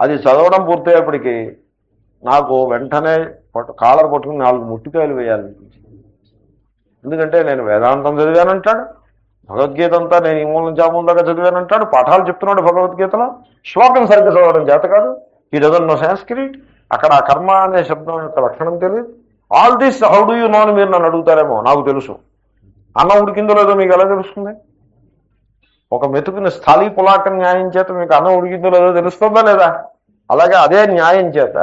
అది చదవడం పూర్తయ్యేప్పటికీ నాకు వెంటనే కాలర్ పట్టుకుని 4 ముట్టికాయలు వేయాలనిపించింది. ఎందుకంటే నేను వేదాంతం చదివానంటాడు, భగవద్గీత అంతా నేను ఈ మూలం నుంచి ఆ మూలం దాకా చదివానంటాడు, పాఠాలు చెప్తున్నాడు భగవద్గీతలో, శ్లోకం సరిగ్గా చదవడం చేత కాదు. ఈ డజన్ నో సాంస్క్రిట్. అక్కడ ఆ కర్మ అనే శబ్దం యొక్క లక్షణం తెలియదు. All this how do you know అని మీరు నన్ను అడుగుతారేమో. నాకు తెలుసు. అన్నం ఉడికిందో లేదో మీకు ఎలా తెలుస్తుంది? ఒక మెతుకుని స్థాళీ పులాక న్యాయం చేత మీకు అన్నం ఉడికిందో లేదో తెలుస్తుందా లేదా? అలాగే అదే న్యాయం చేత,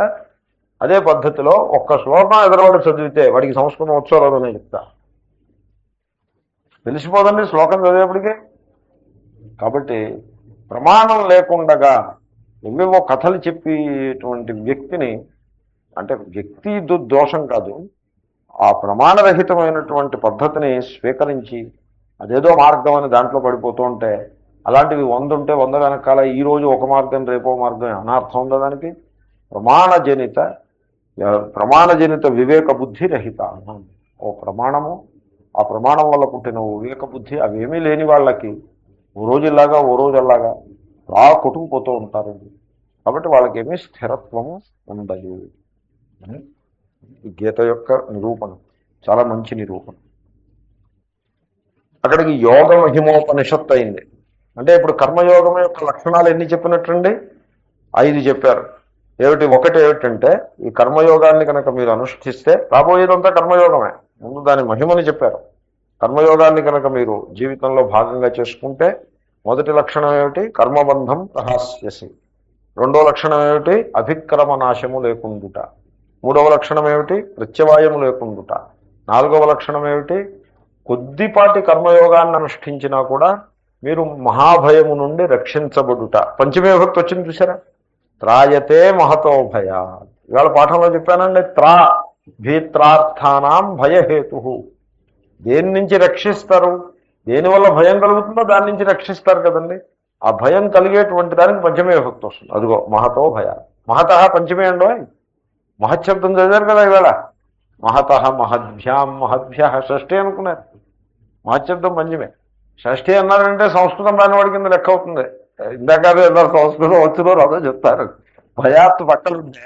అదే పద్ధతిలో ఒక్క శ్లోకం ఎదురవాడు చదివితే వాడికి సంస్కృతం వచ్చో లేదో నేను చెప్తా. తెలిసిపోదండి శ్లోకం చదివేప్పటికీ. కాబట్టి ప్రమాణం లేకుండగా ఎవేవో కథలు చెప్పేటువంటి వ్యక్తిని, అంటే వ్యక్తి దోషం కాదు, ఆ ప్రమాణరహితమైనటువంటి పద్ధతిని స్వీకరించి అదేదో మార్గం అని దాంట్లో పడిపోతూ ఉంటే, అలాంటివి 100 ఉంటే 100 వెనకాల ఈరోజు ఒక మార్గం రేపో మార్గం అనార్థం ఉందా దానికి? ప్రమాణజనిత వివేక బుద్ధి రహిత. ఓ ప్రమాణము, ఆ ప్రమాణం వల్ల పుట్టిన వివేక బుద్ధి అవేమీ లేని వాళ్ళకి ఓ రోజులాగా ఓ రోజులాగా రా కొట్టుకుపోతూ ఉంటారు. కాబట్టి వాళ్ళకేమీ స్థిరత్వము ఉండదు అని ఈ గీత యొక్క నిరూపణ. చాలా మంచి నిరూపణ. అక్కడికి యోగ మహిమోపనిషత్తు అయింది. అంటే ఇప్పుడు కర్మయోగం యొక్క లక్షణాలు ఎన్ని చెప్పినట్టండి? 5 చెప్పారు. ఒకటి ఏమిటంటే, ఈ కర్మయోగాన్ని కనుక మీరు అనుష్ఠిస్తే, రాబోయేదంతా కర్మయోగమే, ముందు దాని మహిమని చెప్పారు. కర్మయోగాన్ని కనుక మీరు జీవితంలో భాగంగా చేసుకుంటే మొదటి లక్షణం ఏమిటి? కర్మబంధం ప్రహాస్యసి. రెండో లక్షణం ఏమిటి? అభిక్రమ నాశము లేకుండుట. మూడవ లక్షణం ఏమిటి? ప్రత్యవాయము లేకుండుట. నాలుగవ లక్షణం ఏమిటి? కొద్దిపాటి కర్మయోగాన్ని అనుష్ఠించినా కూడా మీరు మహాభయము నుండి రక్షించబడుట. పంచమే విభక్తి వచ్చింది చూసారా? త్రాయతే మహతో భయ. ఇవాళ పాఠంలో చెప్పానండి, భీత్రార్థానాం భయహేతు. దేని నుంచి రక్షిస్తారు? దేనివల్ల భయం కలుగుతుందో దాని నుంచి రక్షిస్తారు కదండి. ఆ భయం కలిగేటువంటి దానికి పంచమే విభక్తి వస్తుంది. అదిగో మహతో భయ. మహత పంచమే అండో. మహశబ్దం చదివారు కదా ఇవాళ. మహత మహద్భ్యాం మహద్భ్య షష్ఠి అనుకున్నారు. మహశబ్దం పంచమే. షష్ఠి అన్నారంటే సంస్కృతం రాని వాడి కింద లెక్క అవుతుంది. ఇందాక సంస్కృతం వచ్చినో రాదో చెప్తారు. భయాత్ పక్కలుంటే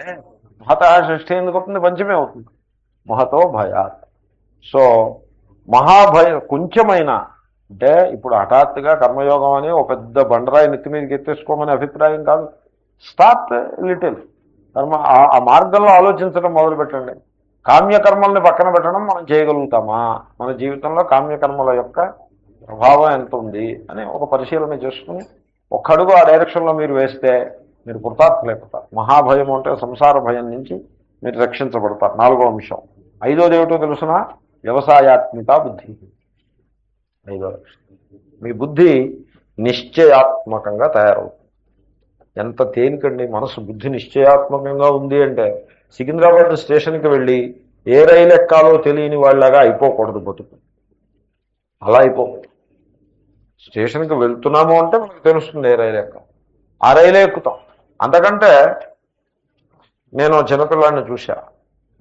మహత షష్ఠి ఎందుకు అవుతుంది? పంచమే అవుతుంది. మహతో భయాత్. సో మహాభయ కొంచెమైన, అంటే ఇప్పుడు హఠాత్తుగా కర్మయోగం అని ఒక పెద్ద బండరాయి నెత్తి మీదకి ఎత్తేసుకోమనే అభిప్రాయం కాదు. స్టార్ట్ లిటిల్ కర్మ, ఆ మార్గంలో ఆలోచించడం మొదలు పెట్టండి. కామ్యకర్మల్ని పక్కన పెట్టడం మనం చేయగలుగుతామా, మన జీవితంలో కామ్యకర్మల యొక్క ప్రభావం ఎంత ఉంది అని ఒక పరిశీలన చేసుకుని ఒక్క అడుగు ఆ డైరెక్షన్లో మీరు వేస్తే మీరు కృతార్థులైపోతారు. మహాభయం అంటే సంసార భయం నుంచి మీరు రక్షించబడతారు. 4వ అంశం. 5వది ఏమిటో తెలుసిన వ్యవసాయాత్మిక బుద్ధి. 5వ లక్షణం, మీ బుద్ధి నిశ్చయాత్మకంగా తయారవుతుంది. ఎంత తేలికండి మనసు. బుద్ధి నిశ్చయాత్మకంగా ఉంది అంటే సికింద్రాబాద్ స్టేషన్కి వెళ్ళి ఏ రైలు ఎక్కాలో తెలియని వాళ్ళగా అయిపోకూడదు బతుకు. అలా అయిపోకూడదు. స్టేషన్కి వెళ్తున్నాము అంటే మనకు తెలుస్తుంది ఏ రైలు ఎక్కాలి, ఆ రైలే ఎక్కుతాం. అంతకంటే నేను చిన్నపిల్లాడిని చూశా,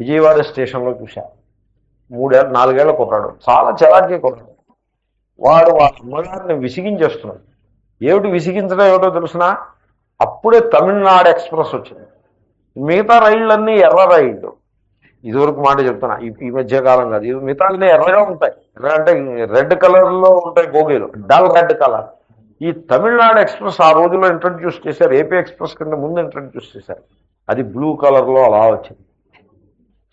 విజయవాడ స్టేషన్లో చూశా. 4 ఏళ్ల కుర్రాడు, చాలా చలాకీ కుర్రాడు. వాడు వాళ్ళ అమ్మగారిని విసిగించేస్తున్నాడు. ఏమిటి విసిగించడం ఏమిటో తెలుసిన, అప్పుడే తమిళనాడు ఎక్స్ప్రెస్ వచ్చింది. మిగతా రైళ్ళన్నీ ఎర్ర రైళ్ళు. ఇదివరకు మాట చెప్తున్నా, ఈ మధ్య కాలం కాదు, ఇది మిగతా అన్నీ ఎర్రగా ఉంటాయి. ఎర్ర అంటే రెడ్ కలర్లో ఉంటాయి బోగీలు, డల్ రెడ్ కలర్. ఈ తమిళనాడు ఎక్స్ప్రెస్ ఆ రోజుల్లో ఇంట్రడ్యూస్ చేశారు. ఏపీ ఎక్స్ప్రెస్ కింద ముందు ఇంట్రడ్యూస్ చేశారు. అది బ్లూ కలర్లో అలా వచ్చింది.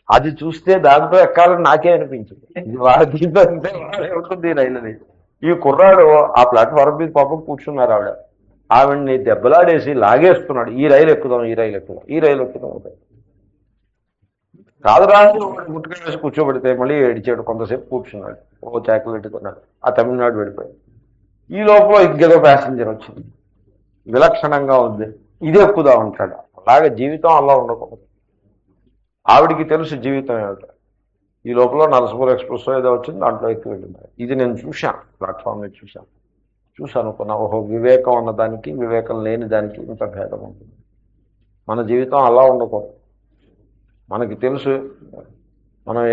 అది చూస్తే దాంతో ఎక్కాలని నాకే అనిపించింది. ఇది దీంతో అంటే ఉంటుంది రైలుని. ఈ కుర్రాడు ఆ ప్లాట్ఫారం మీద పాపం కూర్చున్నారు. ఆవిడ్ని దెబ్బలాడేసి లాగేస్తున్నాడు. ఈ రైలు ఎక్కుదాం, ఈ రైలు ఎక్కుదాం, ఈ రైలు ఎక్కుదాం. కాదు రాజు ముట్టుగా వేసి కూర్చోబెడితే మళ్ళీ ఏడిచాడు. కొంతసేపు కూర్చున్నాడు, ఓ చాక్లెట్ కొన్నాడు, ఆ తమిళనాడు వెళ్ళిపోయాడు. ఈ లోపల ఇంకేదో ప్యాసింజర్ వచ్చింది, విలక్షణంగా ఉంది, ఇదే ఎక్కుదా ఉంటాడు. అలాగే జీవితం అలా ఉండకూడదు. ఆవిడికి తెలుసు జీవితం ఏమిటో. ఈ లోపల నరసపూర్ ఎక్స్ప్రెస్ ఏదో వచ్చింది, దాంట్లో ఎక్కువ వెళ్ళింది. ఇది నేను చూశాను, ప్లాట్ఫామ్ మీద చూశాను అనుకున్నా, ఓహో వివేకం ఉన్నదానికి వివేకం లేని దానికి ఇంత భేదం ఉంటుంది. మన జీవితం అలా ఉండకూడదు. మనకి తెలుసు, మనం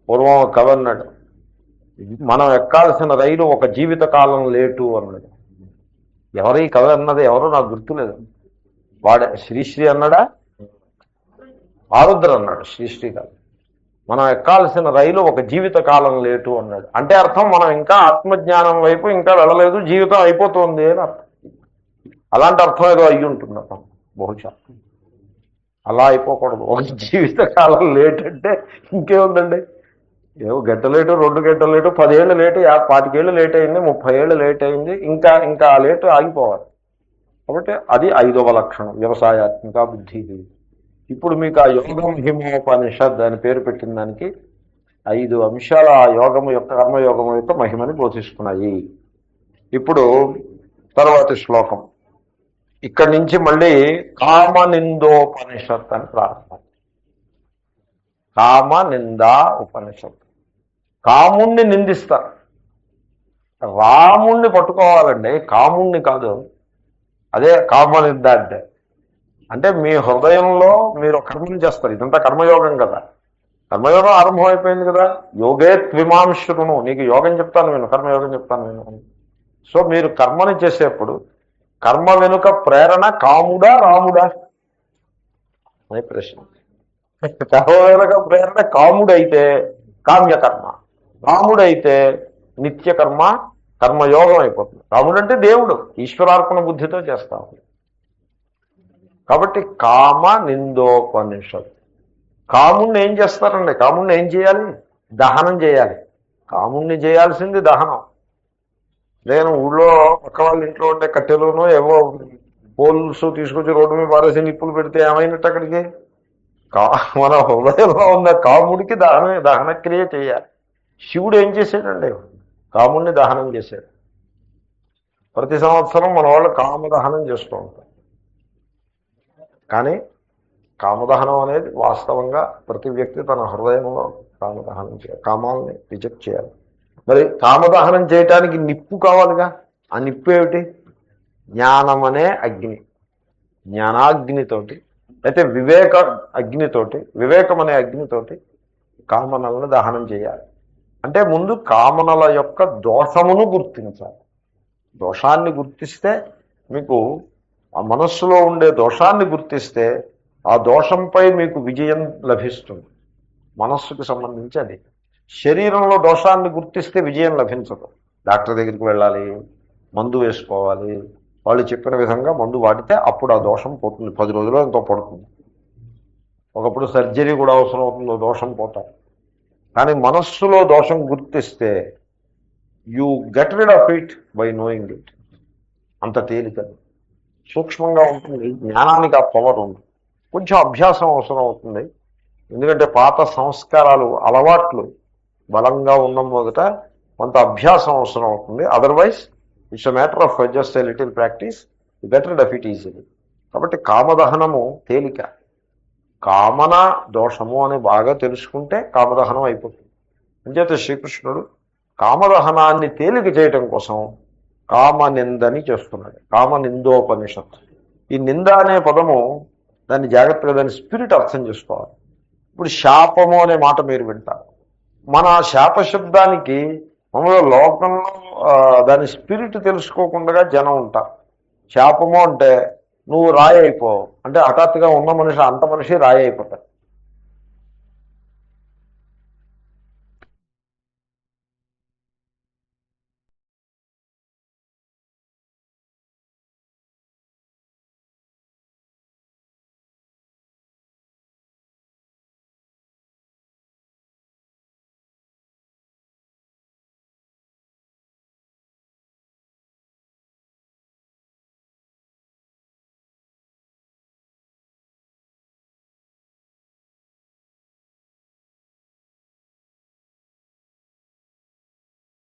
పూర్వం కవి అన్నాడు, మనం ఎక్కాల్సిన రైలు ఒక జీవిత కాలం లేటు అన్నాడు. ఎవరి కవి అన్నది ఎవరో నాకు గుర్తులేదు. వాడే శ్రీశ్రీ అన్నాడా, ఆరుద్ర అన్నాడు. శ్రీశ్రీ కాదు, మనం ఎక్కాల్సిన రైలు ఒక జీవిత కాలం లేటు అన్నాడు. అంటే అర్థం మనం ఇంకా ఆత్మజ్ఞానం వైపు ఇంకా వెళ్ళలేదు, జీవితం అయిపోతుంది అని అర్థం. అలాంటి అర్థం ఏదో అయ్యి ఉంటుంది అర్థం బహుశా. అలా అయిపోకూడదు. ఒక జీవితకాలం లేట్ అంటే ఇంకేముందండి, ఏవో గంట లేటు, 2 గంటల లేటు, 10 ఏళ్ళు లేటు, 25 ఏళ్ళు లేట్ అయింది, 30 ఏళ్ళు లేట్ అయింది, ఇంకా ఆ లేటు ఆగిపోవాలి. కాబట్టి అది 5వ లక్షణం, వ్యవసాయాత్మిక బుద్ధి. ఇప్పుడు మీకు ఆ యోగం హిమోపనిషద్ అని పేరు పెట్టిన దానికి 5 అంశాలు ఆ యోగము యొక్క, కర్మయోగము యొక్క మహిమని బోధిస్తున్నాయి. ఇప్పుడు తర్వాతి శ్లోకం. ఇక్కడి నుంచి మళ్ళీ కామనిందోపనిషత్ అని ప్రారంభం. కామనిందా ఉపనిషత్. కాముణ్ణి నిందిస్తారు. రాముణ్ణి పట్టుకోవాలండి, కాముణ్ణి కాదు. అదే కామనింద అంటే మీ హృదయంలో మీరు కర్మం చేస్తారు. ఇదంతా కర్మయోగం కదా. కర్మయోగం ఆరంభం అయిపోయింది కదా. యోగే త్విమాంశును, నీకు యోగం చెప్తాను నేను, కర్మయోగం చెప్తాను నేను. సో మీరు కర్మని చేసేప్పుడు కర్మ వెనుక ప్రేరణ కాముడా రాముడా అనే ప్రశ్న. కర్మ వెనుక ప్రేరణ కాముడైతే కామ్యకర్మ, రాముడైతే నిత్యకర్మ, కర్మయోగం అయిపోతుంది. రాముడంటే దేవుడు, ఈశ్వరార్పణ బుద్ధితో చేస్తాము. కాబట్టి కామ నిందోపనిషత్. కాముణ్ణి ఏం చేస్తారండి? కాముణ్ణి ఏం చేయాలి? దహనం చేయాలి. కాముణ్ణి చేయాల్సింది దహనం. నేను ఊళ్ళో పక్క వాళ్ళ ఇంట్లో ఉండే కట్టెలోనూ ఏవో పోల్స్ తీసుకొచ్చి రోడ్డు మీద పారేసి నిప్పులు పెడితే ఏమైనట్టు అక్కడికి? మన హృదయంలో ఉన్న కాముడికి దహనక్రియ చేయాలి. శివుడు ఏం చేశాడండి? కాముడిని దహనం చేశాడు. ప్రతి సంవత్సరం మన వాళ్ళు కామదహనం చేస్తూ ఉంటారు. కానీ కామదహనం అనేది వాస్తవంగా ప్రతి వ్యక్తి తన హృదయంలో కామదహనం చేయాలి, కామాలని రిజెక్ట్ చేయాలి. మరి కామదహనం చేయటానికి నిప్పు కావాలిగా. ఆ నిప్పు ఏమిటి? జ్ఞానం అనే అగ్ని. జ్ఞానాగ్నితోటి అయితే వివేక అగ్నితోటి, వివేకం అనే అగ్నితోటి కామనలను దహనం చేయాలి. అంటే ముందు కామనల యొక్క దోషమును గుర్తించాలి. దోషాన్ని గుర్తిస్తే మీకు ఆ మనస్సులో ఉండే దోషాన్ని గుర్తిస్తే ఆ దోషంపై మీకు విజయం లభిస్తుంది. మనస్సుకు సంబంధించి అది. శరీరంలో దోషాన్ని గుర్తిస్తే విజయం లభించదు. డాక్టర్ దగ్గరికి వెళ్ళాలి, మందు వేసుకోవాలి, వాళ్ళు చెప్పిన విధంగా మందు వాడితే అప్పుడు ఆ దోషం పోతుంది. 10 రోజుల్లో ఎంతో పడుతుంది. ఒకప్పుడు సర్జరీ కూడా అవసరం అవుతుందో దోషం పోతాం. కానీ మనస్సులో దోషం గుర్తిస్తే you get rid of it by knowing it. అంత తేలిక, సూక్ష్మంగా ఉంటుంది. జ్ఞానానికి ఆ పవర్ ఉంది. కొంచెం అభ్యాసం అవసరం అవుతుంది. ఎందుకంటే పాత సంస్కారాలు, అలవాట్లు బలంగా ఉన్న మొదట కొంత అభ్యాసం అవసరం అవుతుంది. Otherwise it's a matter of just a little practice, you get rid of it easily. కాబట్టి కామదహనము తేలిక. కామన దోషము అని బాగా తెలుసుకుంటే కామదహనం అయిపోతుంది. అంచేత శ్రీకృష్ణుడు కామదహనాన్ని తేలిక చేయటం కోసం కామనిందని చేస్తున్నాడు. కామనిందోపనిషత్. ఈ నింద అనే పదము, దాన్ని జాగ్రత్తగా దాని స్పిరిట్ అర్థం చేసుకోవాలి. ఇప్పుడు శాపము అనే మాట మీరు వింటారు. మన శాప శబ్దానికి మామూలుగా లోకంలో దాని స్పిరిట్ తెలుసుకోకుండా జనం ఉంటారు. శాపము అంటే నువ్వు రాయి అయిపోవు అంటే హఠాత్తుగా ఉన్న మనిషి అంత మనిషి రాయి అయిపోతారు.